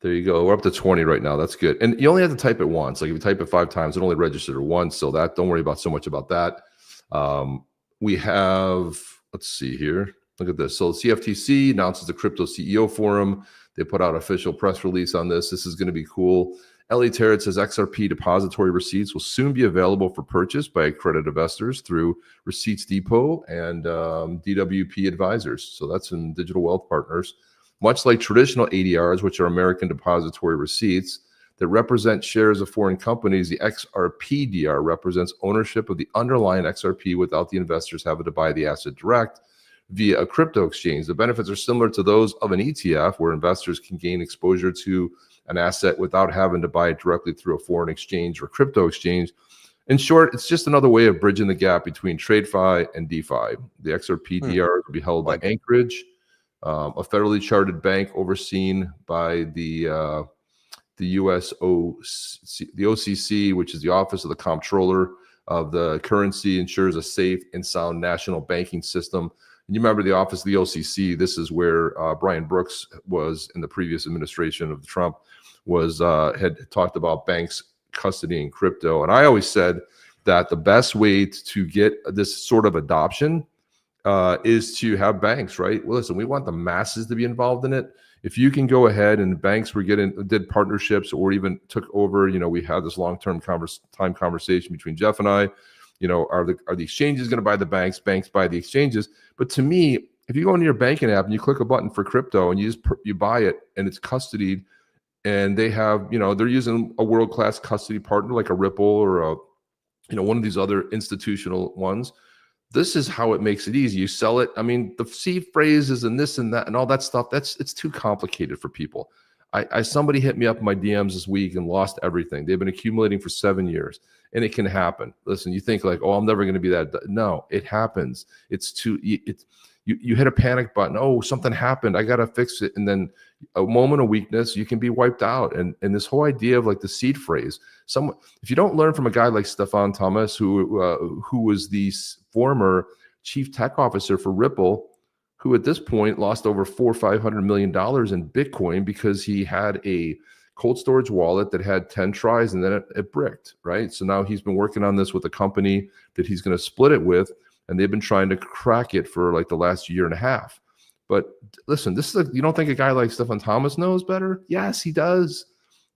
There you go. We're up to 20 right now. That's good. And you only have to type it once. Like if you type it 5 times, it only registered once. So that don't worry about so much about that. We have, let's see here. Look at this. So CFTC announces the crypto CEO forum. They put out official press release on this. This is going to be cool. Ellie Tarrant says XRP depository receipts will soon be available for purchase by accredited investors through Receipts Depot and DWP advisors. So that's in Digital Wealth Partners. Much like traditional ADRs, which are American depository receipts that represent shares of foreign companies, the XRPDR represents ownership of the underlying XRP without the investors having to buy the asset direct via a crypto exchange. The benefits are similar to those of an ETF, where investors can gain exposure to an asset without having to buy it directly through a foreign exchange or crypto exchange. In short, it's just another way of bridging the gap between TradeFi and DeFi. The XRPDR will be held by Anchorage, a federally chartered bank overseen by the OCC, which is the Office of the Comptroller of the Currency, ensures a safe and sound national banking system. And you remember the office of the OCC. This is where Brian Brooks was in the previous administration of Trump, had talked about banks custodying crypto. And I always said that the best way to get this sort of adoption is to have banks, right? Well, listen, we want the masses to be involved in it. If you can go ahead and banks did partnerships or even took over, we had this long-term conversation between Jeff and I, are the exchanges going to buy the banks buy the exchanges? But to me, if you go into your banking app and you click a button for crypto and you buy it and it's custodied, and they have, they're using a world-class custody partner like a Ripple or one of these other institutional ones. This is how it makes it easy. You sell it. I mean, the seed phrases and this and that and all that stuff, it's too complicated for people. Somebody hit me up in my DMs this week and lost everything. They've been accumulating for 7 years, and it can happen. Listen, you think like, oh, I'm never going to be that. No, it happens. You hit a panic button. Oh, something happened. I got to fix it. And then a moment of weakness, you can be wiped out. And this whole idea of like the seed phrase, if you don't learn from a guy like Stefan Thomas, who was the former chief tech officer for Ripple, who at this point lost over $400 or $500 million in Bitcoin because he had a cold storage wallet that had 10 tries and then it bricked, right? So now he's been working on this with a company that he's going to split it with, and they've been trying to crack it for like the last year and a half. But listen, you don't think a guy like Stefan Thomas knows better? Yes, he does.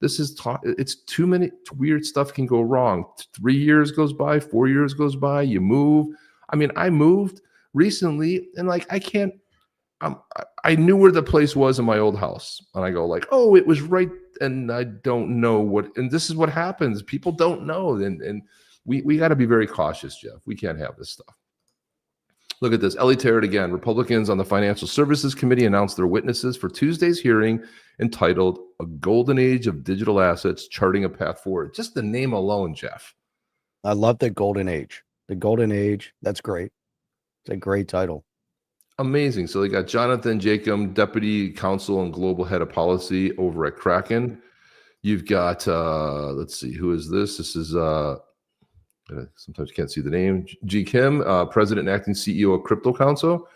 It's too many weird stuff can go wrong. 3 years goes by, 4 years goes by, you move. I mean, I moved recently and like, I knew where the place was in my old house. And I go like, oh, it was right. And I don't know and this is what happens. People don't know. And we got to be very cautious, Jeff. We can't have this stuff. Look at this. Ellie Tarrant again. Republicans on the Financial Services Committee announced their witnesses for Tuesday's hearing entitled A Golden Age of Digital Assets, Charting a Path Forward. Just the name alone, Jeff. I love the golden age. The golden age. That's great. It's a great title. Amazing. So they got Jonathan Jacob, Deputy Counsel and Global Head of Policy over at Kraken. You've got, let's see, who is this? This is, sometimes you can't see the name. G. Kim, President and Acting CEO of Crypto Council.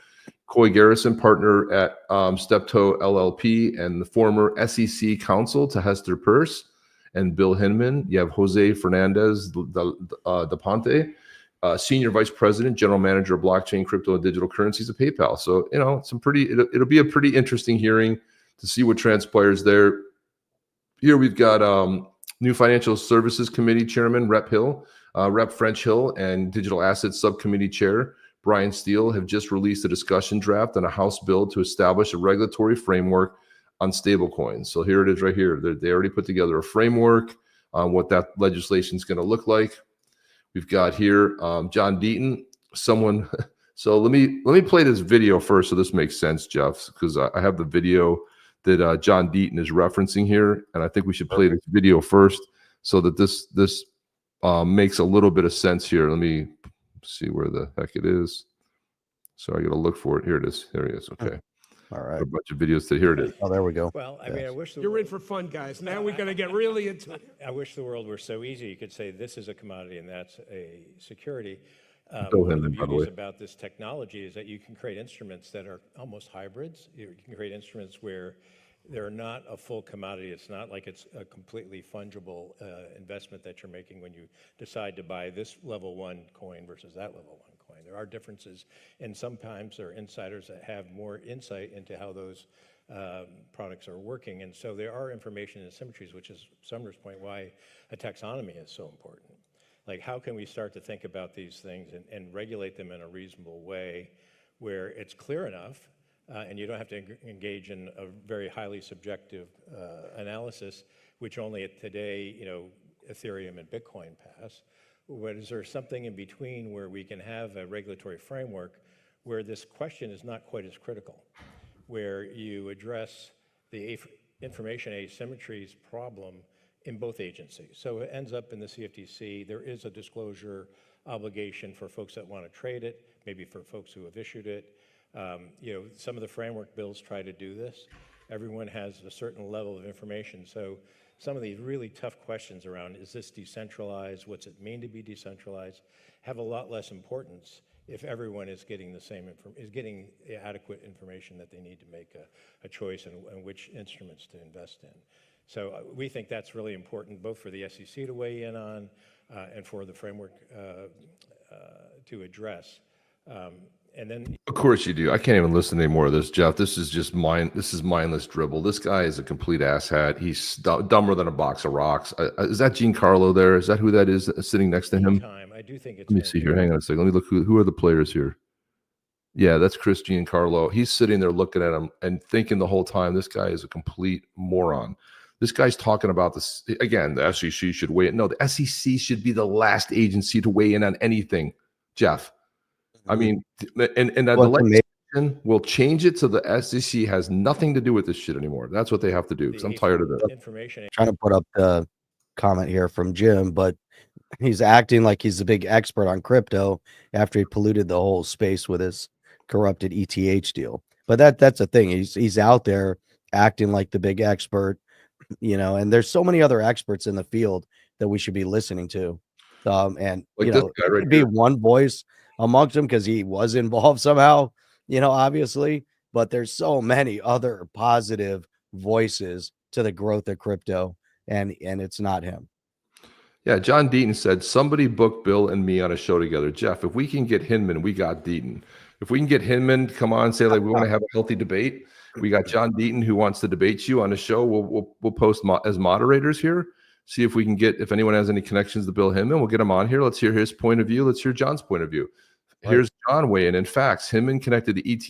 Coy Garrison, partner at Steptoe LLP and the former SEC counsel to Hester Peirce and Bill Hinman. You have Jose Fernandez de Ponte, Senior Vice President, General Manager of Blockchain, Crypto, and Digital Currencies at PayPal. So, it'll be a pretty interesting hearing to see what transpires there. Here we've got new Financial Services Committee Chairman, Rep French Hill, and Digital Assets Subcommittee Chair, Brian Steele, have just released a discussion draft on a House bill to establish a regulatory framework on stablecoins. So here it is right here. They already put together a framework on what that legislation is going to look like. We've got here John Deaton, someone. So let me play this video first so this makes sense, Jeff, because I have the video that John Deaton is referencing here, and I think we should play this video first so that this makes a little bit of sense here. Let me see where the heck it is. So I got to look for it. Here it is. There it is. Okay. All right. A bunch of videos to here it is. Oh, there we go. Well, I mean, I wish You're in for fun, guys. Now we're going to get really into it. I wish the world were so easy. You could say this is a commodity and that's a security. Bill One of the Hinman, by the beauties way. about this technology is that you can create instruments that are almost hybrids. You can create instruments where they're not a full commodity. It's not like it's a completely fungible investment that you're making when you decide to buy this level 1 coin versus that level 1 coin. There are differences, and sometimes there are insiders that have more insight into how those products are working. And so there are information asymmetries, which is Sumner's point why a taxonomy is so important. Like, how can we start to think about these things and regulate them in a reasonable way where it's clear enough and you don't have to engage in a very highly subjective analysis, which only today, Ethereum and Bitcoin pass. But is there something in between where we can have a regulatory framework where this question is not quite as critical, where you address the information asymmetries problem in both agencies? So it ends up in the CFTC. There is a disclosure obligation for folks that want to trade it, maybe for folks who have issued it. Some of the framework bills try to do this. Everyone has a certain level of information. So some of these really tough questions around, is this decentralized? What's it mean to be decentralized? Have a lot less importance if everyone is getting the same is getting adequate information that they need to make a choice and which instruments to invest in. So we think that's really important, both for the SEC to weigh in on and for the framework to address. And then, of course you do. I can't even listen to any more of this, Jeff. This is just This is mindless dribble. This guy is a complete asshat. He's dumber than a box of rocks. Is that Giancarlo there? Is that who that is sitting next to him? I do think it's. Let me see here. Hang on a second. Let me look. Who are the players here? Yeah, that's Chris Giancarlo. He's sitting there looking at him and thinking the whole time, this guy is a complete moron. This guy's talking about this again. The SEC should weigh in. No, the SEC should be the last agency to weigh in on anything, Jeff. I mean, and the legislation will change it so the SEC has nothing to do with this shit anymore. That's what they have to do, because I'm tired of this. Information. Trying to put up the comment here from Jim, but he's acting like he's a big expert on crypto after he polluted the whole space with his corrupted ETH deal. But that's the thing. He's out there acting like the big expert, and there's so many other experts in the field that we should be listening to. And like this guy right could be one voice amongst them because he was involved somehow, obviously, but there's so many other positive voices to the growth of crypto, and it's not him. Yeah, John Deaton said, somebody book Bill and me on a show together. Jeff, if we can get Hinman, we got Deaton. If we can get Hinman to come on and say, like, we want to have a healthy debate, we got John Deaton who wants to debate you on the show. We'll post as moderators here. See if we can get, if anyone has any connections to Bill Hinman, we'll get him on here. Let's hear his point of view. Let's hear John's point of view. Here's John weighing in. Facts, Hinman connected to ETH,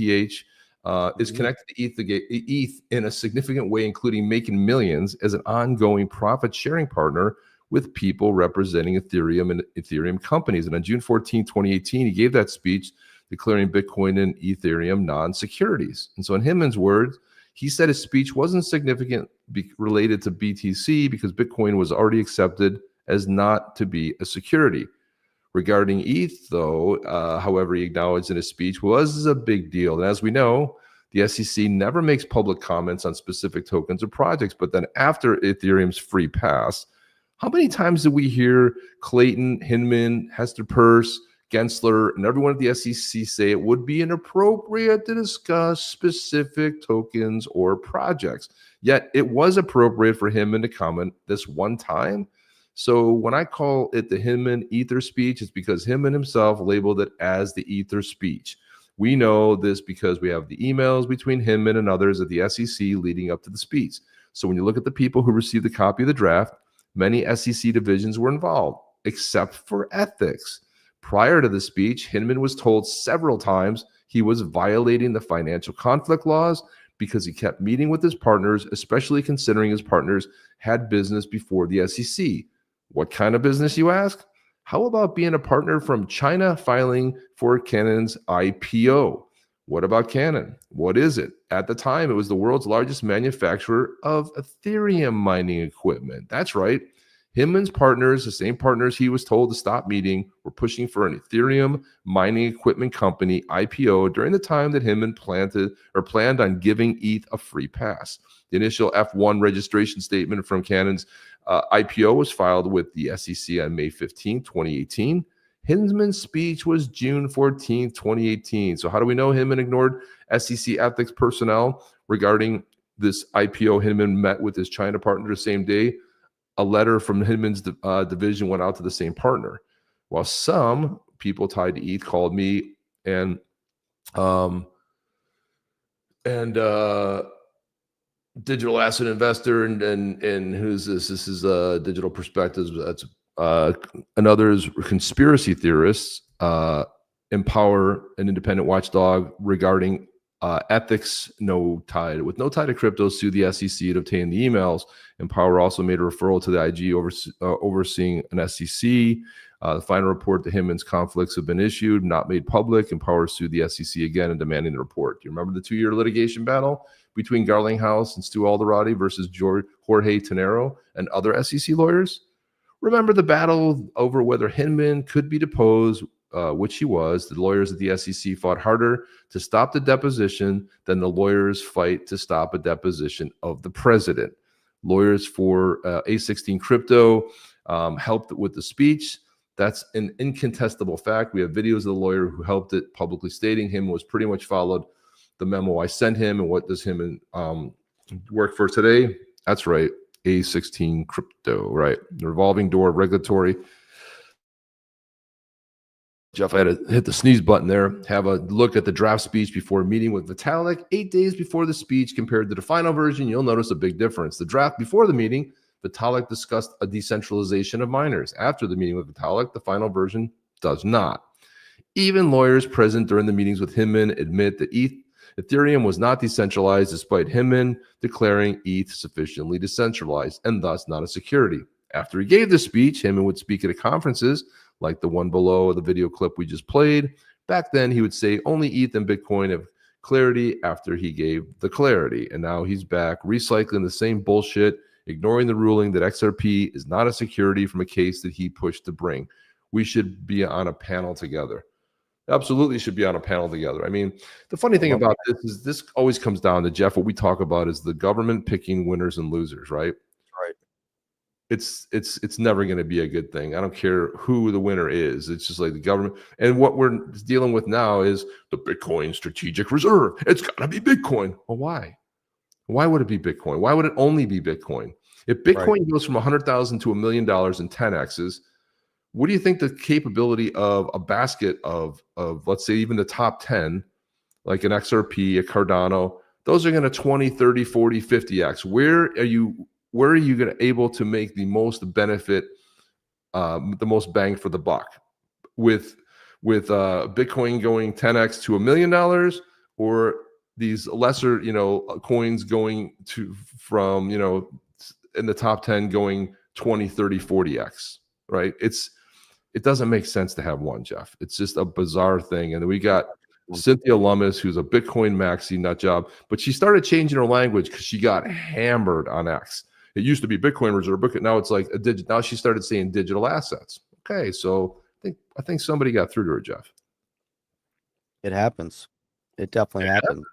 is connected to ETH in a significant way, including making millions as an ongoing profit-sharing partner with people representing Ethereum and Ethereum companies. And on June 14, 2018, he gave that speech declaring Bitcoin and Ethereum non-securities. And so in Hinman's words, he said his speech wasn't significant related to BTC because Bitcoin was already accepted as not to be a security. Regarding ETH, though, however, he acknowledged in his speech was a big deal. And as we know, the SEC never makes public comments on specific tokens or projects. But then after Ethereum's free pass, how many times did we hear Clayton, Hinman, Hester Peirce, Gensler, and everyone at the SEC say it would be inappropriate to discuss specific tokens or projects? Yet it was appropriate for Hinman to comment this one time. So when I call it the Hinman Ether speech, it's because Hinman himself labeled it as the Ether speech. We know this because we have the emails between Hinman and others at the SEC leading up to the speech. So when you look at the people who received a copy of the draft, many SEC divisions were involved, except for ethics. Prior to the speech, Hinman was told several times he was violating the financial conflict laws because he kept meeting with his partners, especially considering his partners had business before the SEC. What kind of business, you ask? How about being a partner from China filing for Canon's IPO? What about Canon? What is it? At the time, it was the world's largest manufacturer of Ethereum mining equipment. That's right. Hinman's partners, the same partners he was told to stop meeting, were pushing for an Ethereum mining equipment company IPO during the time that Hinman planned on giving ETH a free pass. The initial F1 registration statement from Canon's IPO was filed with the SEC on May 15, 2018. Hinman's speech was June 14, 2018. So how do we know Hinman ignored SEC ethics personnel regarding this IPO? Hinman met with his China partner the same day. A letter from Hinman's division went out to the same partner. While some people tied to ETH called me and digital asset investor and who's this? This is Digital Perspectives. That's and others conspiracy theorists empower an independent watchdog regarding ethics, no tie to crypto, sue the SEC to obtain the emails. Empower also made a referral to the IG overseeing an SEC. The final report to Hinman's conflicts have been issued, not made public. Empower sued the SEC again and demanding the report. Do you remember the 2-year litigation battle between Garlinghouse and Stu Alderati versus Jorge Tenero and other SEC lawyers? Remember the battle over whether Hinman could be deposed, which he was. The lawyers at the SEC fought harder to stop the deposition than the lawyers fight to stop a deposition of the president. Lawyers for A16 Crypto helped with the speech. That's an incontestable fact. We have videos of the lawyer who helped it publicly stating him was pretty much followed the memo I sent him. And what does him work for today? That's right. A16 crypto, right? The revolving door regulatory. Jeff, I had to hit the sneeze button there. Have a look at the draft speech before meeting with Vitalik 8 days before the speech compared to the final version. You'll notice a big difference. The draft before the meeting, Vitalik discussed a decentralization of miners. After the meeting with Vitalik, the final version does not. Even lawyers present during the meetings with Hinman admit that Ethereum was not decentralized, despite Hinman declaring ETH sufficiently decentralized and thus not a security. After he gave the speech, Hinman would speak at conferences like the one below the video clip we just played. Back then, he would say only ETH and Bitcoin have clarity after he gave the clarity. And now he's back recycling the same bullshit, ignoring the ruling that XRP is not a security from a case that he pushed to bring. We should be on a panel together. Absolutely should be on a panel together. I mean, the funny thing about this is this always comes down to, Jeff, what we talk about is the government picking winners and losers, right? Right. It's never going to be a good thing. I don't care who the winner is. It's just like the government. And what we're dealing with now is the Bitcoin strategic reserve. It's got to be Bitcoin. Well, why? Why would it be Bitcoin? Why would it only be Bitcoin? If Bitcoin goes from $100,000 to $1 million in 10x's, what do you think the capability of a basket of let's say even the top 10, like an XRP, a Cardano, those are going to 20, 30, 40, 50x. Where are you going to able to make the most benefit, the most bang for the buck with Bitcoin going 10x to $1 million, or these lesser, coins going from in the top 10 going 20, 30, 40x, right? It doesn't make sense to have one, Jeff. It's just a bizarre thing. And then we got Cynthia Lummis, who's a Bitcoin maxi nut job, but she started changing her language because she got hammered on X. It used to be Bitcoin reserve, but now it's like a digit. Now she started saying digital assets. Okay, so I think somebody got through to her, Jeff. It happens. It definitely happens.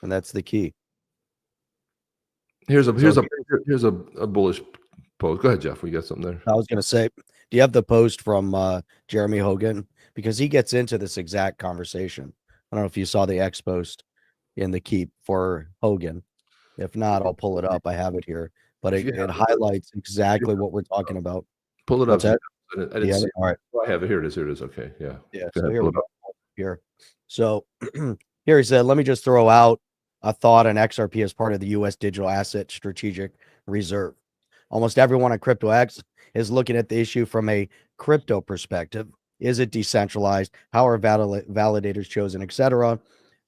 And that's the key. Here's a bullish post. Go ahead, Jeff. We got something there. I was going to say, do you have the post from Jeremy Hogan? Because he gets into this exact conversation. I don't know if you saw the X post in the Keep for Hogan. If not, I'll pull it up. I have it here. But it highlights exactly what we're talking about. Pull it up. That? I didn't see it. All right. Oh, I have it. Here it is. Here it is. Okay. Yeah. Yeah. So here we go. Here. So here he said, let me just throw out a thought on XRP as part of the U.S. Digital Asset Strategic Reserve. Almost everyone on CryptoX is looking at the issue from a crypto perspective. Is it decentralized? How are validators chosen, etc.?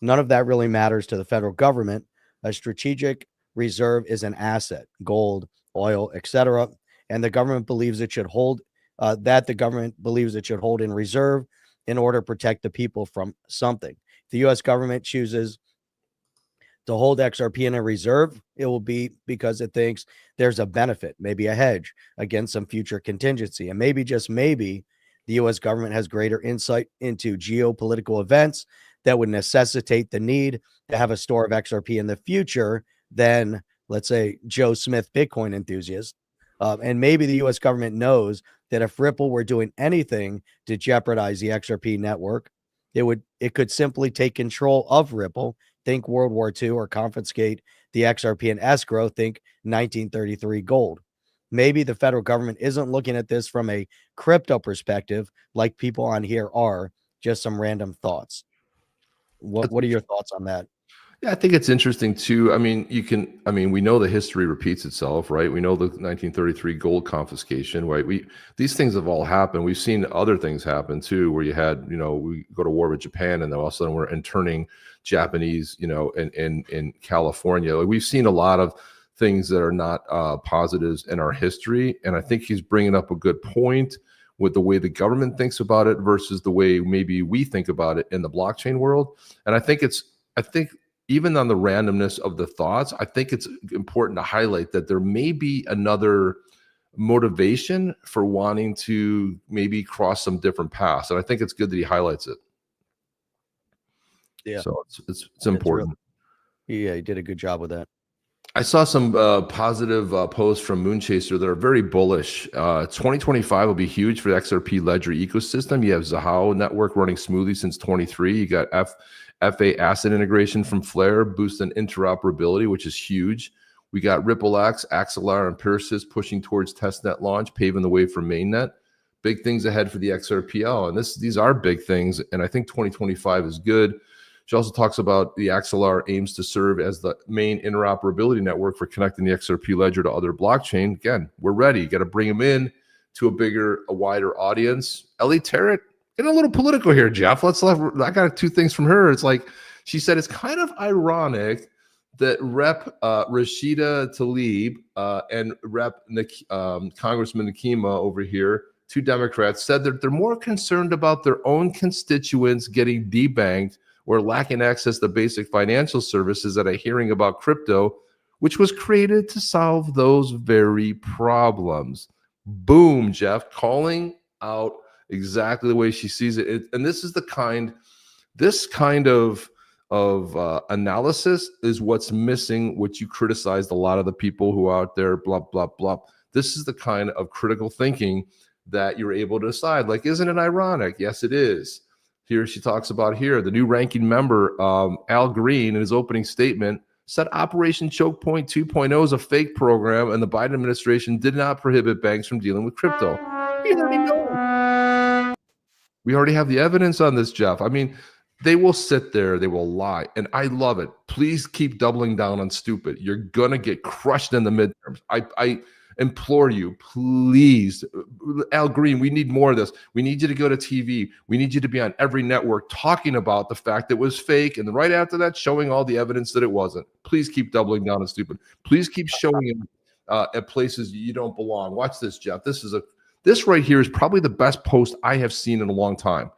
None of that really matters to the federal government. A strategic reserve is an asset, gold, oil, etc., and the government believes it should hold in reserve in order to protect the people from something. If the U.S. government chooses to hold XRP in a reserve, it will be because it thinks there's a benefit, maybe a hedge against some future contingency. And maybe, just maybe, the U.S. government has greater insight into geopolitical events that would necessitate the need to have a store of XRP in the future than, let's say, Joe Smith, Bitcoin enthusiast. And maybe the U.S. government knows that if Ripple were doing anything to jeopardize the XRP network, it could simply take control of Ripple, think World War II, or confiscate the XRP in escrow, think 1933 gold. Maybe the federal government isn't looking at this from a crypto perspective like people on here are, just some random thoughts. What are your thoughts on that? Yeah, I think it's interesting too. I mean, we know the history repeats itself, right? We know the 1933 gold confiscation, right? These things have all happened. We've seen other things happen too, where you had, we go to war with Japan and then all of a sudden we're interning Japanese, in California. Like, we've seen a lot of things that are not positives in our history. And I think he's bringing up a good point with the way the government thinks about it versus the way maybe we think about it in the blockchain world. And I think even on the randomness of the thoughts, I think it's important to highlight that there may be another motivation for wanting to maybe cross some different paths. And I think it's good that he highlights it. Yeah. So it's important. Yeah, he did a good job with that. I saw some positive posts from Moonchaser that are very bullish. 2025 will be huge for the XRP Ledger ecosystem. You have Zahao network running smoothly since 23. You got FA asset integration from Flare, boosting interoperability, which is huge. We got RippleX, Axelar, and Persys pushing towards testnet launch, paving the way for mainnet. Big things ahead for the XRPL, and these are big things, and I think 2025 is good. She also talks about the Axelar aims to serve as the main interoperability network for connecting the XRP ledger to other blockchain. Again, we're ready. You got to bring them in to a wider audience. Ellie Tarrant, getting a little political here, Jeff. I got two things from her. It's like she said it's kind of ironic that Rep Rashida Tlaib and Rep Congressman Nakima over here, two Democrats, said that they're more concerned about their own constituents getting debanked or lacking access to basic financial services at a hearing about crypto, which was created to solve those very problems. Boom, Jeff, calling out exactly the way she sees it. And this is this kind of analysis is what's missing, which you criticized a lot of the people who are out there, blah, blah, blah. This is the kind of critical thinking that you're able to decide. Like, isn't it ironic? Yes, it is. Here she talks about the new ranking member, Al Green, in his opening statement, said Operation Choke Point 2.0 is a fake program, and the Biden administration did not prohibit banks from dealing with crypto. We already know. We already have the evidence on this, Jeff. I mean, they will sit there, they will lie, and I love it. Please keep doubling down on stupid. You're gonna get crushed in the midterms. I implore you, please, Al Green, we need more of this. We need you to go to TV. We need you to be on every network talking about the fact that it was fake, and right after that, showing all the evidence that it wasn't. Please keep doubling down on stupid. Please keep showing it at places you don't belong. Watch this, Jeff. This right here is probably the best post I have seen in a long time.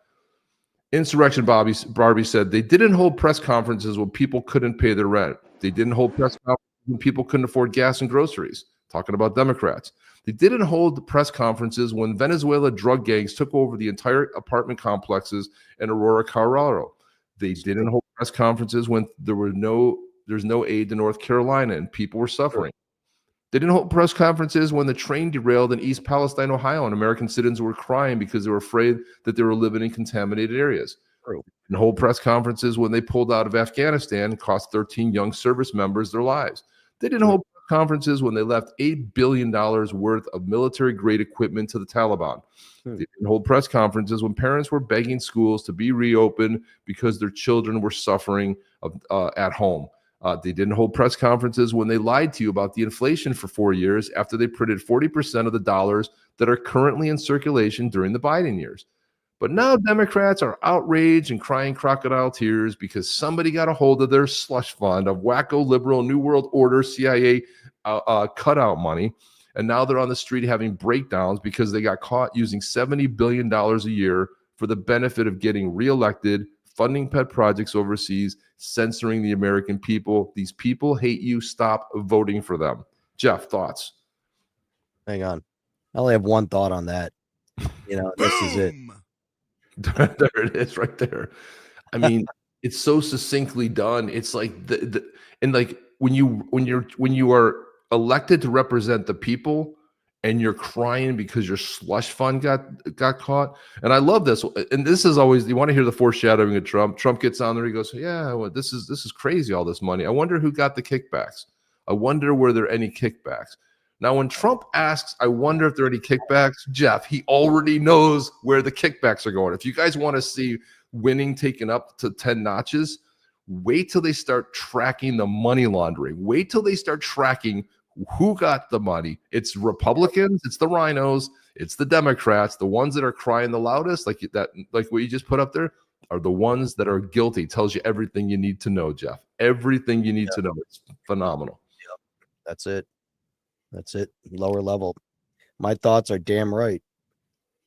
Insurrection Barbie said they didn't hold press conferences when people couldn't pay their rent. They didn't hold press conferences when people couldn't afford gas and groceries. Talking about Democrats. They didn't hold press conferences when Venezuela drug gangs took over the entire apartment complexes in Aurora, Colorado. They didn't hold press conferences when there's no aid to North Carolina and people were suffering. They didn't hold press conferences when the train derailed in East Palestine, Ohio, and American citizens were crying because they were afraid that they were living in contaminated areas. They didn't hold press conferences when they pulled out of Afghanistan and cost 13 young service members their lives. They didn't hold conferences when they left $8 billion worth of military-grade equipment to the Taliban. They didn't hold press conferences when parents were begging schools to be reopened because their children were suffering at home. They didn't hold press conferences when they lied to you about the inflation for 4 years after they printed 40% of the dollars that are currently in circulation during the Biden years. But now Democrats are outraged and crying crocodile tears because somebody got a hold of their slush fund of wacko liberal New World Order CIA cutout money. And now they're on the street having breakdowns because they got caught using $70 billion a year for the benefit of getting reelected, funding pet projects overseas, censoring the American people. These people hate you. Stop voting for them. Jeff, thoughts? Hang on. I only have one thought on that. This is it. There it is right there. I mean, it's so succinctly done. It's like and like when you are elected to represent the people and you're crying because your slush fund got caught. And I love this. And this is always, you want to hear the foreshadowing of Trump. Trump gets on there, he goes, yeah, well, this is crazy, all this money. I wonder who got the kickbacks. I wonder were there any kickbacks. Now, when Trump asks, I wonder if there are any kickbacks, Jeff, he already knows where the kickbacks are going. If you guys want to see winning taken up to 10 notches, wait till they start tracking the money laundering. Wait till they start tracking who got the money. It's Republicans, it's the rhinos, it's the Democrats. The ones that are crying the loudest, like what you just put up there, are the ones that are guilty. Tells you everything you need to know, Jeff. Everything you need to know. It's phenomenal. Yep. That's it. Lower level. My thoughts are damn right.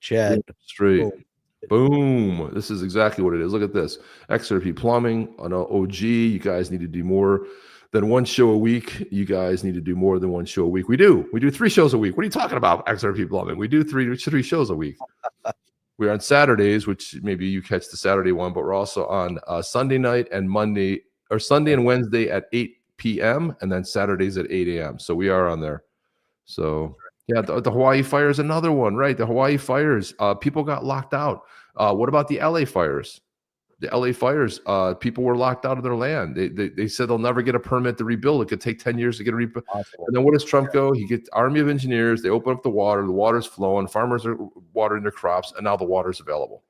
Chad. Straight. Boom. This is exactly what it is. Look at this. XRP plumbing on OG. You guys need to do more than one show a week. You guys need to do more than one show a week. We do 3 shows a week. What are you talking about, XRP plumbing? We do three shows a week. We're on Saturdays, which maybe you catch the Saturday one, but we're also on Sunday night and Monday, or Sunday and Wednesday at 8 p.m. and then Saturdays at 8 a.m. So we are on there. So yeah, the Hawaii fire is another one, right? The Hawaii fires, people got locked out. What about the LA fires? The LA fires, people were locked out of their land. They said they'll never get a permit to rebuild. It could take 10 years to get a rebuild. And then what does Trump go? He gets army of engineers. They open up the water's flowing. Farmers are watering their crops, and now the water's available.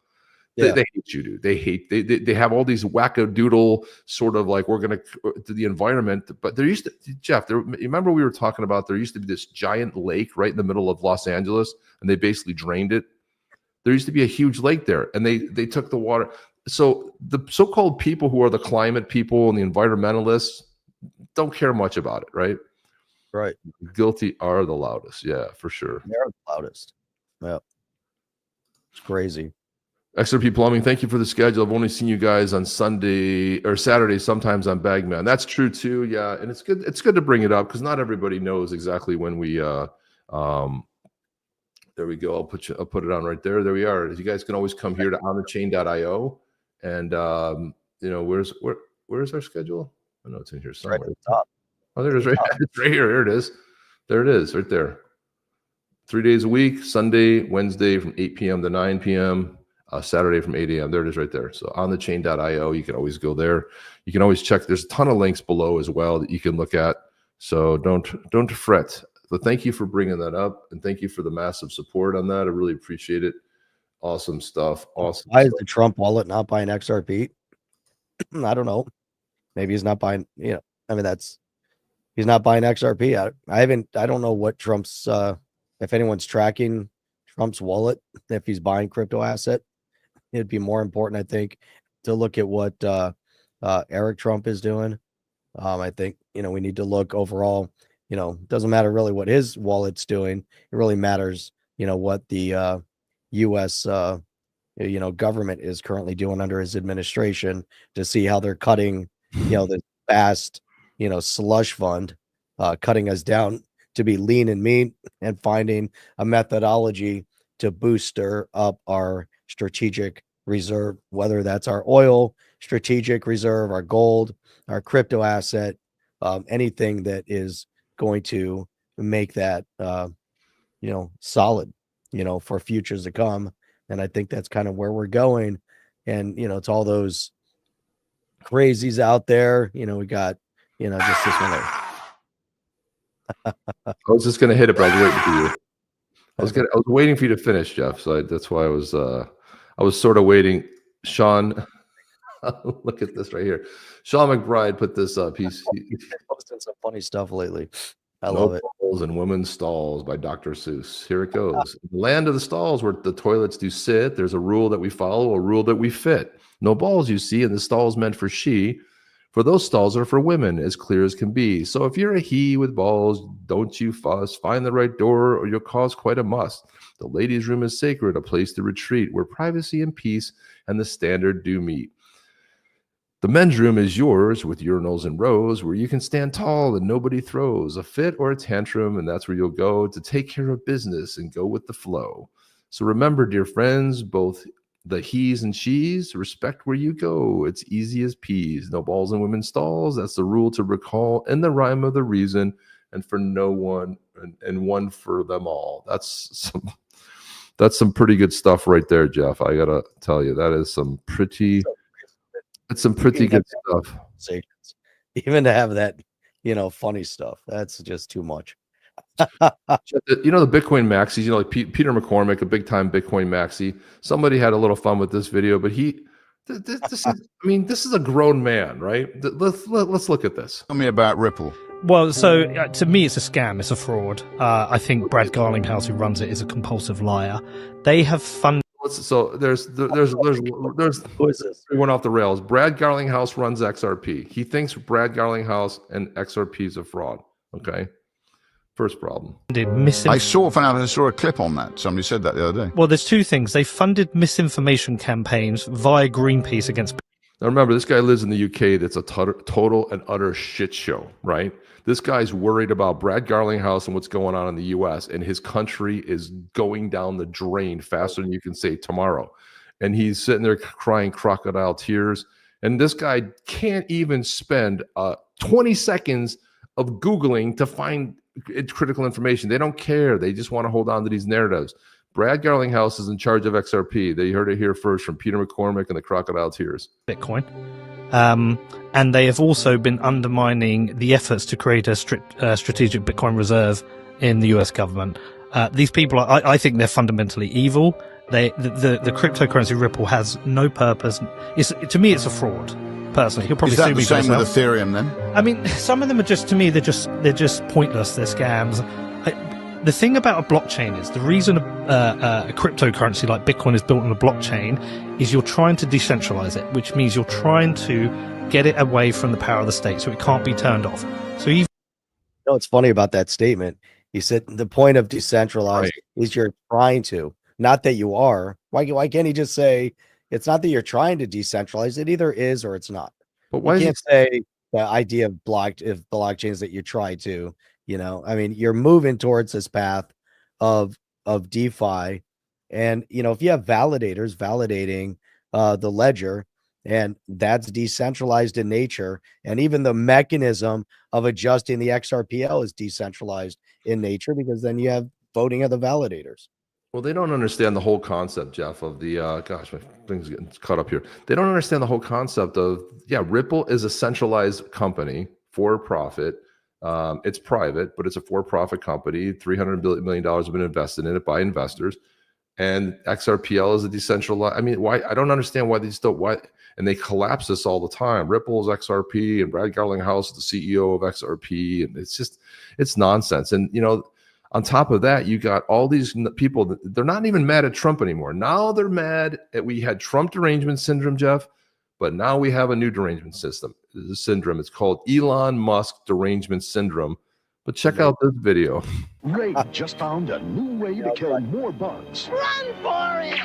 Yeah. They hate you, dude. They have all these wackadoodle sort of like, we're going to the environment. But there used to, Jeff, you remember we were talking about, there used to be this giant lake right in the middle of Los Angeles, and they basically drained it. There used to be a huge lake there, and they took the water. So the so-called people who are the climate people and the environmentalists don't care much about it, right? Right. Guilty are the loudest. Yeah, for sure. They're the loudest. Yeah. It's crazy. XRP Plumbing, thank you for the schedule. I've only seen you guys on Sunday or Saturday, sometimes on Bagman. That's true too. Yeah, and it's good. It's good to bring it up because not everybody knows exactly when we. There we go. I'll put it on right there. There we are. You guys can always come here to onthechain.io, and where's our schedule? I know it's in here somewhere. Right at the top. Oh, there it is. Right, it's right here. There it is. There it is. Right there. 3 days a week: Sunday, Wednesday from 8 p.m. to 9 p.m. Saturday from 8 a.m. There it is right there. So onthechain.io, you can always go there. You can always check. There's a ton of links below as well that you can look at. So don't fret. So thank you for bringing that up, and thank you for the massive support on that. I really appreciate it. Awesome stuff. Awesome. Why is the Trump wallet not buying XRP? I don't know. Maybe he's not buying. He's not buying XRP. I don't know what Trump's. If anyone's tracking Trump's wallet, if he's buying crypto asset. It'd be more important, I think, to look at what Eric Trump is doing. I think, we need to look overall, doesn't matter really what his wallet's doing. It really matters, what the U.S., government is currently doing under his administration to see how they're cutting, the vast, slush fund, cutting us down to be lean and mean and finding a methodology to booster up our strategic reserve, whether that's our oil strategic reserve, our gold, our crypto asset, anything that is going to make that solid, for futures to come. And I think that's kind of where we're going. And it's all those crazies out there. We got just this one there. I was just gonna hit it, but I was waiting for you. I was waiting for you to finish, Jeff. So that's why I was sort of waiting. Sean, look at this right here. Sean McBride put this piece. He's posting some funny stuff lately. I love it. Balls in women's stalls by Dr. Seuss. Here it goes. The land of the stalls where the toilets do sit. There's a rule that we follow, a rule that we fit. No balls, you see, and the stalls meant for she. For those stalls are for women, as clear as can be. So if you're a he with balls, don't you fuss. Find the right door, or you'll cause quite a muss. The ladies' room is sacred, a place to retreat, where privacy and peace and the standard do meet. The men's room is yours, with urinals and rows, where you can stand tall and nobody throws a fit or a tantrum, and that's where you'll go to take care of business and go with the flow. So remember, dear friends, both the he's and she's, respect where you go. It's easy as peas. No balls in women's stalls. That's the rule to recall in the rhyme of the reason, and for no one and one for them all. That's some pretty good stuff right there, Jeff. I gotta tell you, that is some pretty good stuff. Even to have that, funny stuff. That's just too much. The Bitcoin maxis, like Peter McCormick, a big time Bitcoin maxi. Somebody had a little fun with this video, but this is a grown man, right? Let's look at this. Tell me about Ripple. Well, so to me, it's a scam. It's a fraud. I think Brad Garlinghouse, who runs it, is a compulsive liar. They have funded. So there's Who is this? We went off the rails. Brad Garlinghouse runs XRP. He thinks Brad Garlinghouse and XRP is a fraud. Okay. First problem. I saw a clip on that. Somebody said that the other day. Well, there's two things. They funded misinformation campaigns via Greenpeace against. Now remember, this guy lives in the UK. That's a total and utter shit show, right? This guy's worried about Brad Garlinghouse and what's going on in the US, and his country is going down the drain faster than you can say tomorrow. And he's sitting there crying crocodile tears. And this guy can't even spend 20 seconds of Googling to find critical information. They don't care. They just want to hold on to these narratives. Brad Garlinghouse is in charge of XRP. They heard it here first from Peter McCormick and the Crocodile Tears. Bitcoin. And they have also been undermining the efforts to create a strategic Bitcoin reserve in the US government. These people, I think they're fundamentally evil. The cryptocurrency Ripple has no purpose. To me, it's a fraud. Personally, he'll probably Is that sue the me for same with myself. Ethereum then? I mean, some of them are just, to me, they're just pointless. They're scams. The thing about a blockchain is the reason a cryptocurrency like Bitcoin is built on a blockchain is you're trying to decentralize it, which means you're trying to get it away from the power of the state, so it can't be turned off. So even What's funny about that statement? He said the point of decentralized is you're trying to, not that you are. Why can't he just say it's not that you're trying to decentralize? It either is or it's not. But why You is can't say the idea of blockchains that you try to. I mean, you're moving towards this path of DeFi, and if you have validators validating the ledger, and that's decentralized in nature, and even the mechanism of adjusting the XRPL is decentralized in nature, because then you have voting of the validators. Well, they don't understand the whole concept, Jeff, of the gosh, my thing's getting caught up here. They don't understand the whole concept of Ripple is a centralized company for profit. It's private, but it's a for-profit company. $300 million have been invested in it by investors, and XRPL is a decentralized. I mean, why? I don't understand why they still and they collapse this all the time. Ripple's XRP, and Brad Garlinghouse is the CEO of XRP, and it's nonsense. And on top of that, you got all these people. They're not even mad at Trump anymore. Now they're mad at we had Trump derangement syndrome, Jeff, but now we have a new derangement syndrome. It's called Elon Musk derangement syndrome. But check out this video. Ray just found a new way to kill more bugs. Run for it!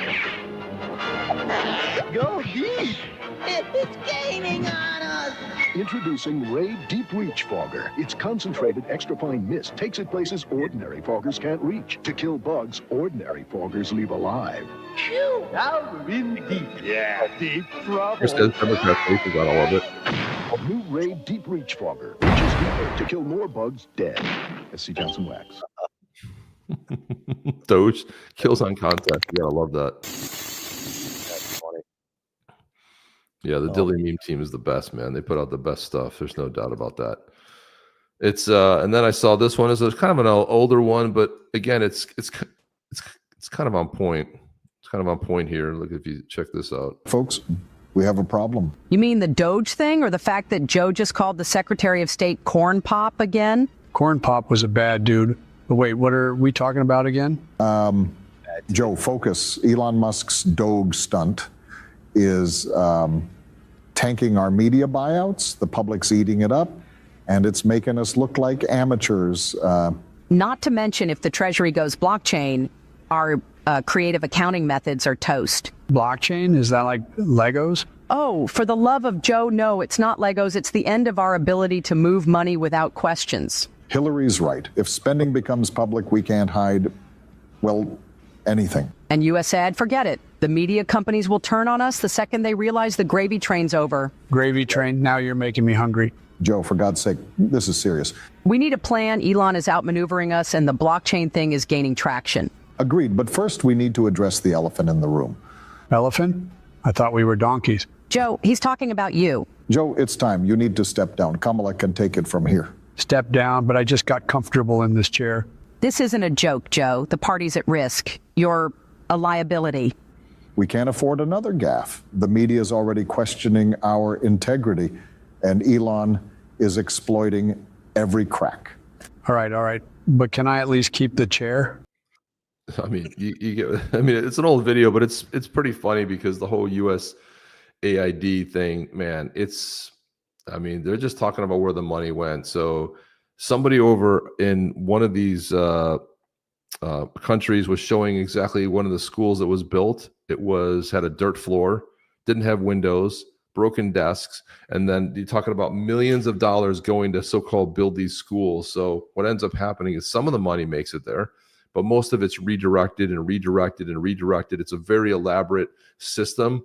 Go deep! It's gaining on us! Introducing Ray Deep Reach Fogger. Its concentrated extra fine mist takes it places ordinary foggers can't reach. To kill bugs ordinary foggers leave alive. Phew! Now we're in deep. Yeah, deep trouble. Here's the Democrat faces on all of it. A new Ray Deep Reach Fogger reaches deeper to kill more bugs dead. S.C. Johnson Wax. Doge kills on contact. You gotta love that. That's funny. Yeah, the Dilly meme team is the best, man. They put out the best stuff. There's no doubt about that. It's and then I saw this one as kind of an older one, but again, it's kind of on point. It's kind of on point here. Look, if you check this out, Folks, we have a problem. You mean the Doge thing, or the fact that Joe just called the Secretary of State Corn Pop again? Corn Pop was a bad dude. But wait, what are we talking about again? Joe, focus. Elon Musk's Doge stunt is tanking our media buyouts. The public's eating it up, and it's making us look like amateurs. Not to mention, if the Treasury goes blockchain, our creative accounting methods are toast. Blockchain? Is that like Legos? Oh, for the love of Joe, no, it's not Legos. It's the end of our ability to move money without questions. Hillary's right. If spending becomes public, we can't hide, well, anything. And USAID, forget it. The media companies will turn on us the second they realize the gravy train's over. Gravy train? Now you're making me hungry. Joe, for God's sake, this is serious. We need a plan. Elon is outmaneuvering us, and the blockchain thing is gaining traction. Agreed, but first we need to address the elephant in the room. Elephant? I thought we were donkeys. Joe, he's talking about you. Joe, it's time. You need to step down. Kamala can take it from here. Step down, but I just got comfortable in this chair. This isn't a joke, Joe. The party's at risk. You're a liability. We can't afford another gaffe. The media is already questioning our integrity, and Elon is exploiting every crack. All right. But can I at least keep the chair? I mean, you get. I mean, it's an old video, but it's pretty funny because the whole U.S. AID thing, man. I mean, they're just talking about where the money went. So somebody over in one of these countries was showing exactly one of the schools that was built. It had a dirt floor, didn't have windows, broken desks, and then you're talking about millions of dollars going to so-called build these schools. So what ends up happening is some of the money makes it there, but most of it's redirected and redirected and redirected. It's a very elaborate system.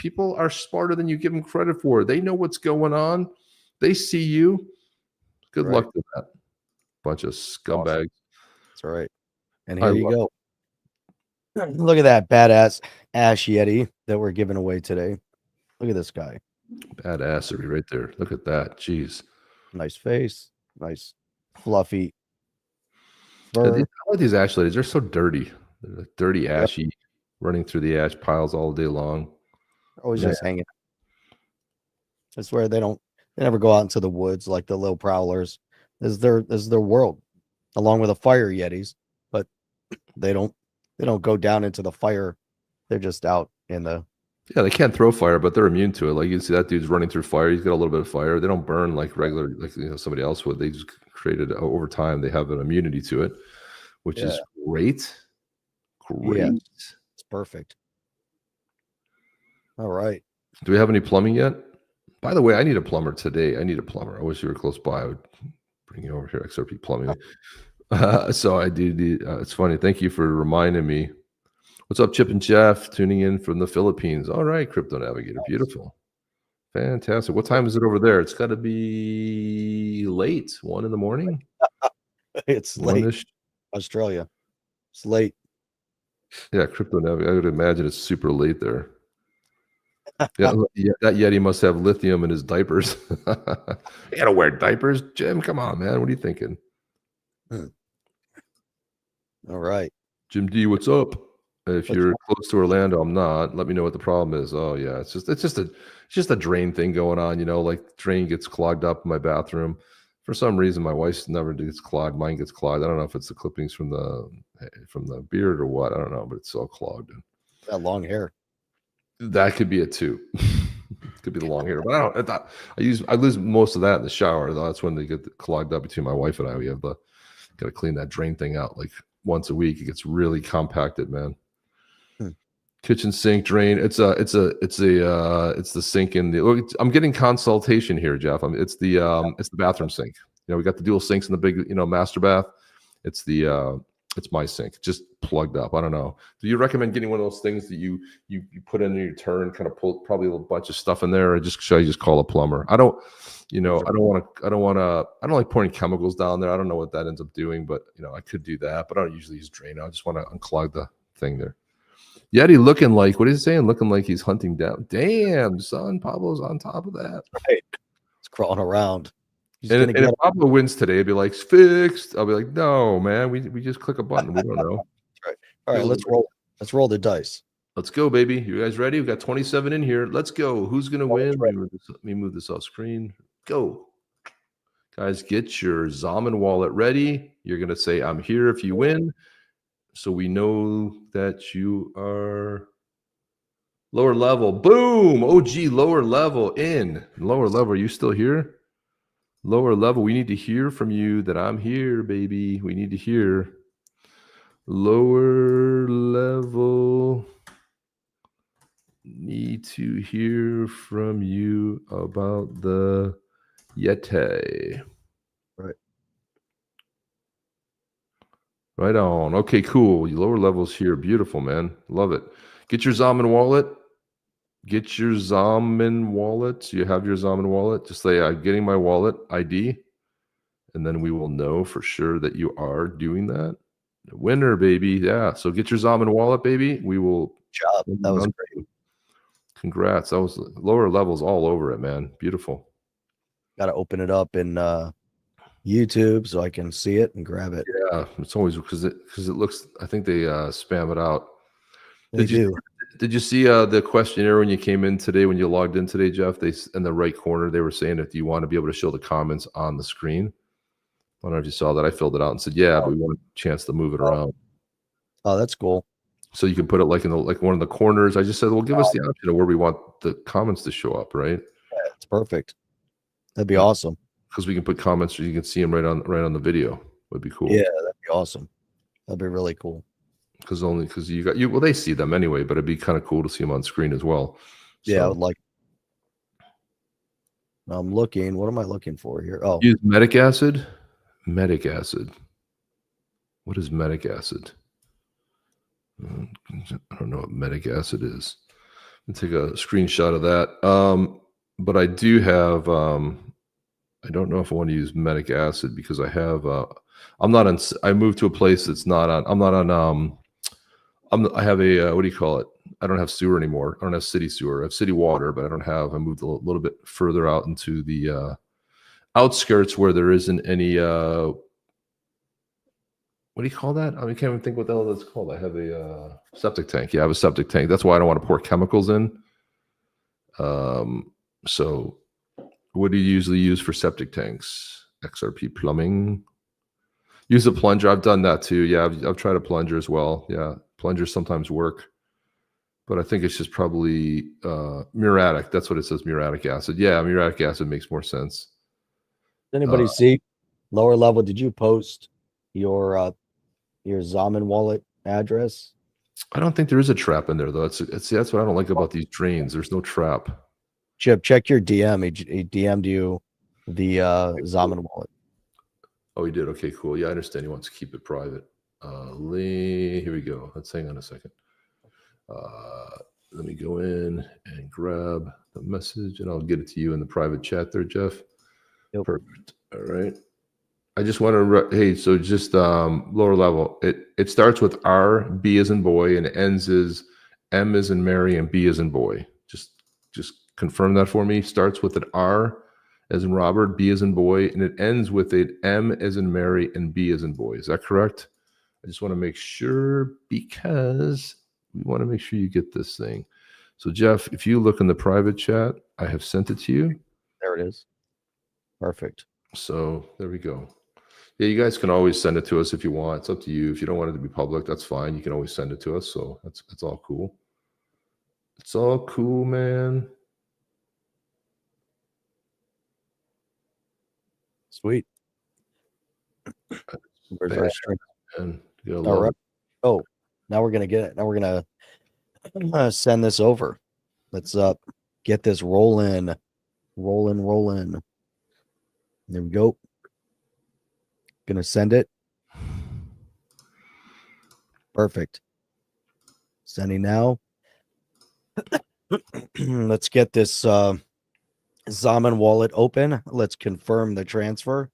People are smarter than you give them credit for. They know what's going on. They see you. Good luck with that. Bunch of scumbags. That's right. And here you go. Look at that badass Ash Yeti that we're giving away today. Look at this guy. Badassery right there. Look at that. Jeez. Nice face. Nice fluffy Yeah, fur. I like these ash ladies. They're so dirty. They're dirty, ashy, running through the ash piles all day long. Always just hanging. I swear they never go out into the woods like the little prowlers. This is their world, along with the fire yetis. But they don't go down into the fire. They're just out in the. Yeah, they can't throw fire, but they're immune to it. Like you see that dude's running through fire. He's got a little bit of fire. They don't burn like regular, like somebody else would. They just created over time. They have an immunity to it, which is great. Great. Yeah, it's perfect. All right. Do we have any plumbing yet? By the way, I need a plumber today. I need a plumber. I wish you were close by. I would bring you over here, XRP Plumbing. So I do need, it's funny. Thank you for reminding me. What's up, Chip and Jeff, tuning in from the Philippines. All right, Crypto Navigator. Beautiful. Fantastic. What time is it over there? It's got to be late. 1 in the morning? It's late. One-ish? Australia. It's late. Yeah, Crypto Navigator. I would imagine it's super late there. Yeah, that Yeti must have lithium in his diapers. You gotta wear diapers, Jim. Come on, man. What are you thinking? All right, Jim D, what's up? If you're close to Orlando, I'm not. Let me know what the problem is. Oh yeah, it's just a drain thing going on. You know, like drain gets clogged up in my bathroom. For some reason, my wife's never gets clogged. Mine gets clogged. I don't know if it's the clippings from the beard or what. I don't know, but it's all clogged. that long hair. That could be it too. Could be the long hair, but I lose most of that in the shower. That's when they get clogged up between my wife and I. We have got to clean that drain thing out like once a week. It gets really compacted, man. Kitchen sink drain. It's the sink in the. I'm getting consultation here, Jeff. It's the bathroom sink. You know, we got the dual sinks in the big master bath. It's my sink, just plugged up. I don't know. Do you recommend getting one of those things that you put in your turn, kind of pull probably a little bunch of stuff in there, or should I just call a plumber? I don't like pouring chemicals down there. I don't know what that ends up doing, but I could do that. But I don't usually use Drano. I just want to unclog the thing there. Yeti looking like, what is he saying? Looking like he's hunting down. Damn, son, Pablo's on top of that. Right, it's crawling around. And if Pablo wins today, it'd be like fixed. I'll be like, no, man, we just click a button. We don't know. That's right. All right, let's roll. Let's roll the dice. Let's go, baby. You guys ready? We've got 27 in here. Let's go. Who's gonna win? Let me move this off screen. Go. Guys, get your Zaman wallet ready. You're gonna say, I'm here if you win. So we know that you are lower level. Boom. OG lower level in. Lower level. Are you still here? Lower level. We need to hear from you that I'm here, baby. We need to hear. Lower level. Need to hear from you about the Yeti. Right. Right on. Okay, cool. Your lower levels here. Beautiful, man. Love it. Get your Zaman wallet. Get your Zaman wallet. You have your Zaman wallet. Just say, I'm getting my wallet ID. And then we will know for sure that you are doing that. Winner, baby. Yeah. So get your Zaman wallet, baby. We will. Job. That was great. Congrats. That was lower levels all over it, man. Beautiful. Got to open it up in YouTube so I can see it and grab it. Yeah, it's always because it looks. I think they spam it out. Did you see the questionnaire when you came in today? When you logged in today, Jeff? They in the right corner they were saying if you want to be able to show the comments on the screen. I don't know if you saw that. I filled it out and said, yeah, but we want a chance to move it around. Oh, that's cool. So you can put it like in one of the corners. I just said, well, give us the option of where we want the comments to show up, right? Yeah, it's perfect. That'd be awesome. Because we can put comments so you can see them right on the video. Would be cool. Yeah, that'd be awesome. That'd be really cool. Because well, they see them anyway, but it'd be kind of cool to see them on screen as well. Yeah, so. I would like. I'm looking. What am I looking for here? Oh, use medic acid. Medic acid. What is medic acid? I don't know what medic acid is. take a screenshot of that. But I do have, I don't know if I want to use medic acid because I have, I'm not on, I moved to a place that's not on, I'm not on, I have a, what do you call it? I don't have sewer anymore. I don't have city sewer. I have city water, but I don't have, I moved a little bit further out into the outskirts where there isn't any, what do you call that? I mean, I can't even think what the hell that's called. I have a septic tank. Yeah, I have a septic tank. That's why I don't want to pour chemicals in. So what do you usually use for septic tanks? XRP plumbing. Use a plunger. I've done that too. Yeah, I've tried a plunger as well. Yeah, plungers sometimes work. But I think it's just probably muriatic. That's what it says, muriatic acid. Yeah, muriatic acid makes more sense. Does anybody see lower level? Did you post your Zaman wallet address? I don't think there is a trap in there though. That's what I don't like about these drains. There's no trap. Chip, check your DM. He DM'd you the Zaman wallet. Oh, he did. Okay, cool. Yeah, I understand. He wants to keep it private. Here we go. Let's hang on a second. Let me go in and grab the message, and I'll get it to you in the private chat there, Jeff. Yep. Perfect. All right. I just want to, hey, so just lower level. It starts with R, B as in boy, and it ends as M as in Mary and B as in boy. Just confirm that for me. Starts with an R as in Robert, B as in boy, and it ends with an M as in Mary and B as in boy. Is that correct? I just want to make sure because we want to make sure you get this thing. So Jeff, if you look in the private chat, I have sent it to you. There it is. Perfect. So there we go. Yeah, you guys can always send it to us if you want. It's up to you. If you don't want it to be public, that's fine. You can always send it to us. So that's all cool. It's all cool, man. Sweet. Where's our string? All right. Oh, now we're gonna get it. Now we're gonna send this over. Let's get this rolling. There we go. Gonna send it. Perfect. Sending now. Let's get this Zaman wallet open. Let's confirm the transfer.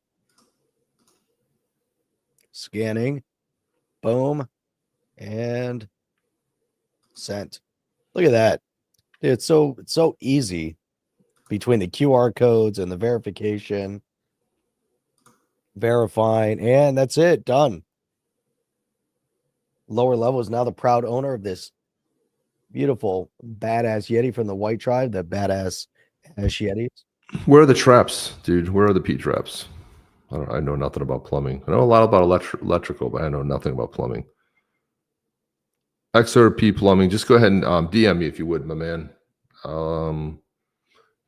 Scanning. Boom. And sent. Look at that. It's so easy between the QR codes and the verification. Verifying, and that's it. Done. Lower level is now the proud owner of this beautiful, badass Yeti from the White Tribe, the badass Ash Yetis. Where are the traps, dude? Where are the P traps? I know nothing about plumbing. I know a lot about electrical, but I know nothing about plumbing. XRP plumbing. Just go ahead and DM me if you would, my man.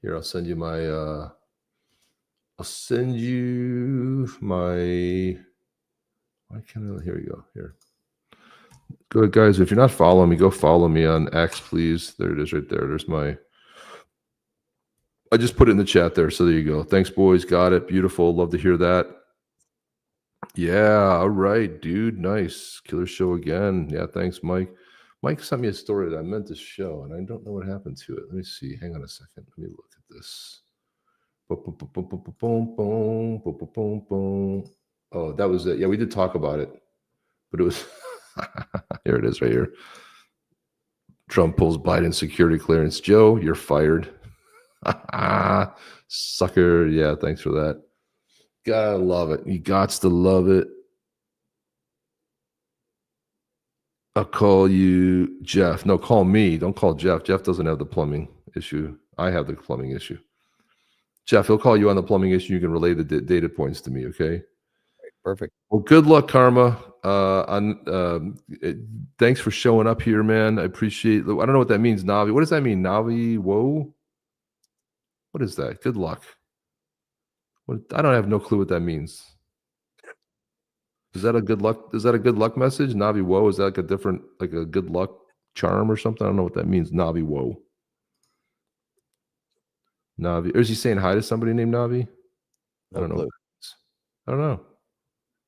Here, I'll send you my. I'll send you my. Why can't I? Here we go. Here. Good guys. If you're not following me, go follow me on X, please. There it is, right there. There's my. I just put it in the chat there, so there you go. Thanks, boys. Got it. Beautiful. Love to hear that. Yeah. All right, dude. Nice. Killer show again. Yeah. Thanks, Mike. Mike sent me a story that I meant to show, and I don't know what happened to it. Let me see. Hang on a second. Let me look at this. Boom, boom, boom, boom, boom, boom, boom, boom, boom, boom. Oh, that was it. Yeah, we did talk about it, but it was here. It is right here. Trump pulls Biden security clearance. Joe, you're fired. Sucker. Yeah, thanks for that. Gotta love it. You gots to love it. I'll call you Jeff. No, call me. Don't call Jeff. Jeff doesn't have the plumbing issue. I have the plumbing issue. Jeff, he'll call you on the plumbing issue. You can relay the data points to me, okay? Perfect. Well, good luck, Karma. Thanks for showing up here, man. I appreciate. I don't know what that means, Navi. What does that mean, Navi? Whoa. What is that? Good luck. I don't have no clue what that means. Is that a good luck? Is that a good luck message, Navi? Whoa. Is that like a different, like a good luck charm or something? I don't know what that means, Navi. Whoa. Navi, or is he saying hi to somebody named Navi? I don't know. I don't know.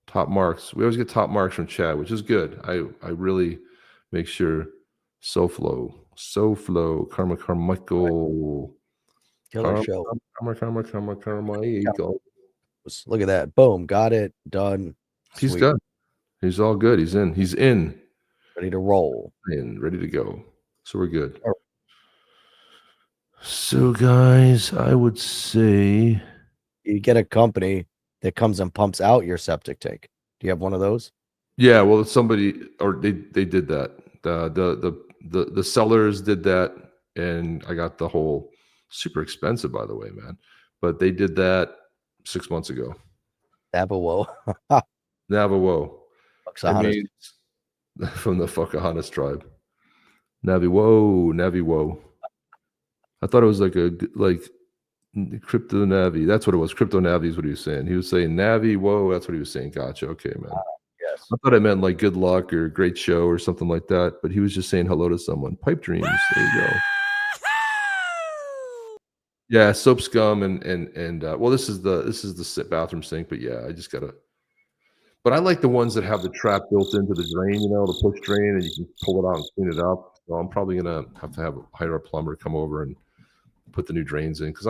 Top marks. We always get top marks from Chad, which is good. I really make sure SoFlo SoFlo, Karma Carmichael. Killer show. Carmichael. Look at that. Boom. Got it. Done. He's Sweet. good. He's all good. He's in. He's in. Ready to roll. Ready to go. So we're good. Right. So guys, I would say you get a company that comes and pumps out your septic tank. Do you have one of those? Yeah, well, somebody or they did that. The sellers did that, and I got the whole super expensive, by the way, man. But they did that 6 months ago. Navajo. Navajo. From the Pocahontas tribe. Navajo. I thought it was like crypto Navi. That's what it was. Crypto Navi is what he was saying. He was saying Navi. Whoa, that's what he was saying. Gotcha. Okay, man. Yes. I thought I meant like good luck or great show or something like that. But he was just saying hello to someone. Pipe dreams. There you go. Yeah, soap scum and well, this is the bathroom sink. But yeah, I just gotta. But I like the ones that have the trap built into the drain. You know, the push drain, and you can pull it out and clean it up. So I'm probably gonna have to hire a plumber come over and put the new drains in because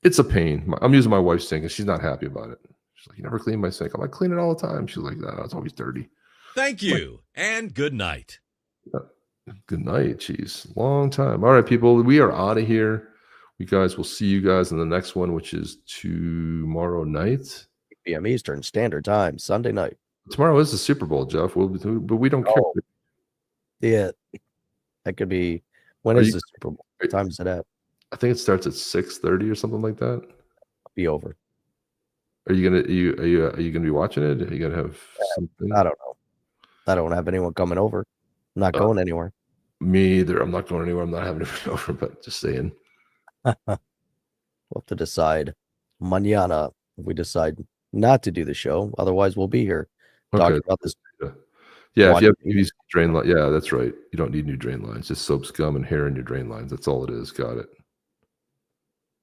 it's a pain. I'm using my wife's sink and she's not happy about it. She's like, "You never clean my sink." I'm like, "Clean it all the time." She's like, "No, it's always dirty." Thank you and good night. Good night. Jeez, long time. All right, people, we are out of here. We guys will see you guys in the next one, which is tomorrow night, 8 p.m. Eastern Standard Time, Sunday night. Tomorrow is the Super Bowl, Jeff. But we don't care. Yeah, that could be. When is the Super Bowl? What time is it at? I think it starts at 6:30 or something like that. Be over. Are you gonna be watching it? Are you gonna have something? I don't know. I don't have anyone coming over. I'm not going anywhere. Me either. I'm not going anywhere. I'm not having anyone over. But just saying. We'll have to decide mañana if we decide not to do the show. Otherwise, we'll be here talking about this. Yeah, if you have PVC drain line, yeah, that's right. You don't need new drain lines. Just soap scum and hair in your drain lines. That's all it is. Got it.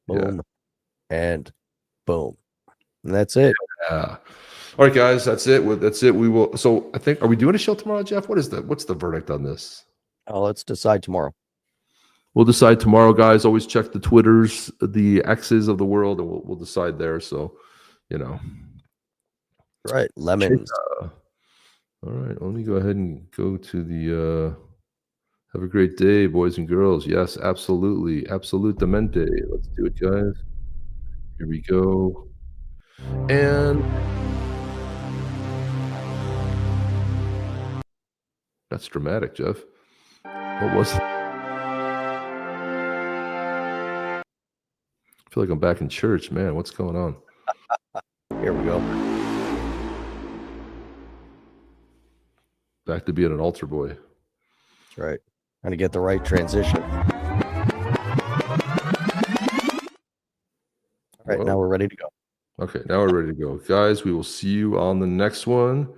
Boom and boom, and that's it. Yeah. All right, guys, that's it. That's it. We will. So I think, are we doing a show tomorrow, Jeff? What's the verdict on this? Oh, let's decide tomorrow. We'll decide tomorrow, guys. Always check the Twitters, the X's of the world, and we'll decide there. So, you know, right? Lemons. All right, let me go ahead and go to the. Have a great day, boys and girls. Yes, absolutely, absolutamente. Let's do it, guys. Here we go, and that's dramatic, Jeff. What was it? I feel like I'm back in church, man. What's going on? Here we go. Back to being an altar boy. That's right. Trying to get the right transition. All right, now we're ready to go. Okay, now we're ready to go. Guys, we will see you on the next one.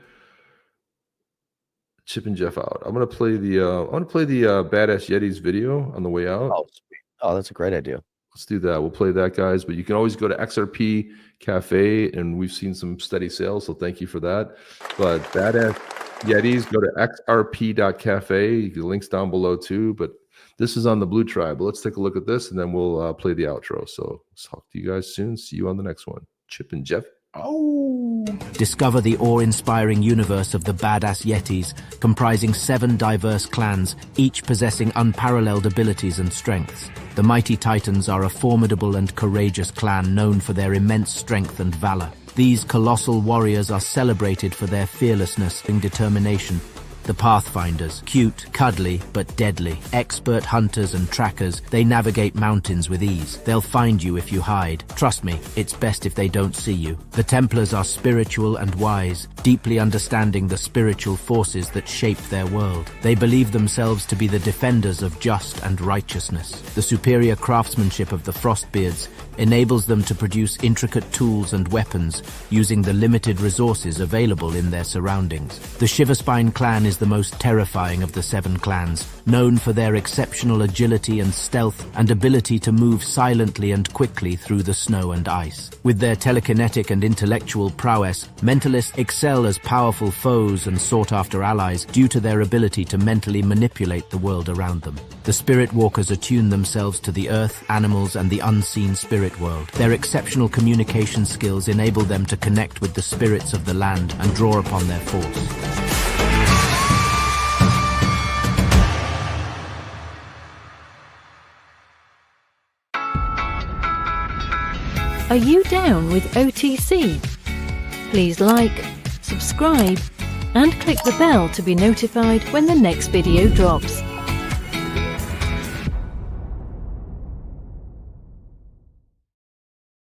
Chip and Jeff out. I'm gonna play the Badass Yetis video on the way out. Oh, sweet. Oh, that's a great idea. Let's do that. We'll play that, guys. But you can always go to XRP.cafe, and we've seen some steady sales, so thank you for that. But Badass Yetis, go to XRP.cafe. The link's down below too. But this is on the Blue Tribe. But let's take a look at this, and then we'll play the outro. So talk to you guys soon. See you on the next one. Chip and Jeff. Oh. Discover the awe-inspiring universe of the Badass Yetis, comprising 7 diverse clans, each possessing unparalleled abilities and strengths. The Mighty Titans are a formidable and courageous clan known for their immense strength and valor. These colossal warriors are celebrated for their fearlessness and determination. The Pathfinders, cute, cuddly, but deadly. Expert hunters and trackers, they navigate mountains with ease. They'll find you if you hide. Trust me, it's best if they don't see you. The Templars are spiritual and wise, deeply understanding the spiritual forces that shape their world. They believe themselves to be the defenders of just and righteousness. The superior craftsmanship of the Frostbeards enables them to produce intricate tools and weapons using the limited resources available in their surroundings. The Shiverspine clan is the most terrifying of the 7 clans, known for their exceptional agility and stealth and ability to move silently and quickly through the snow and ice. With their telekinetic and intellectual prowess, mentalists excel as powerful foes and sought-after allies due to their ability to mentally manipulate the world around them. The Spirit Walkers attune themselves to the earth, animals, and the unseen spirit world. Their exceptional communication skills enable them to connect with the spirits of the land and draw upon their force. Are you down with OTC? Please like, subscribe, and click the bell to be notified when the next video drops.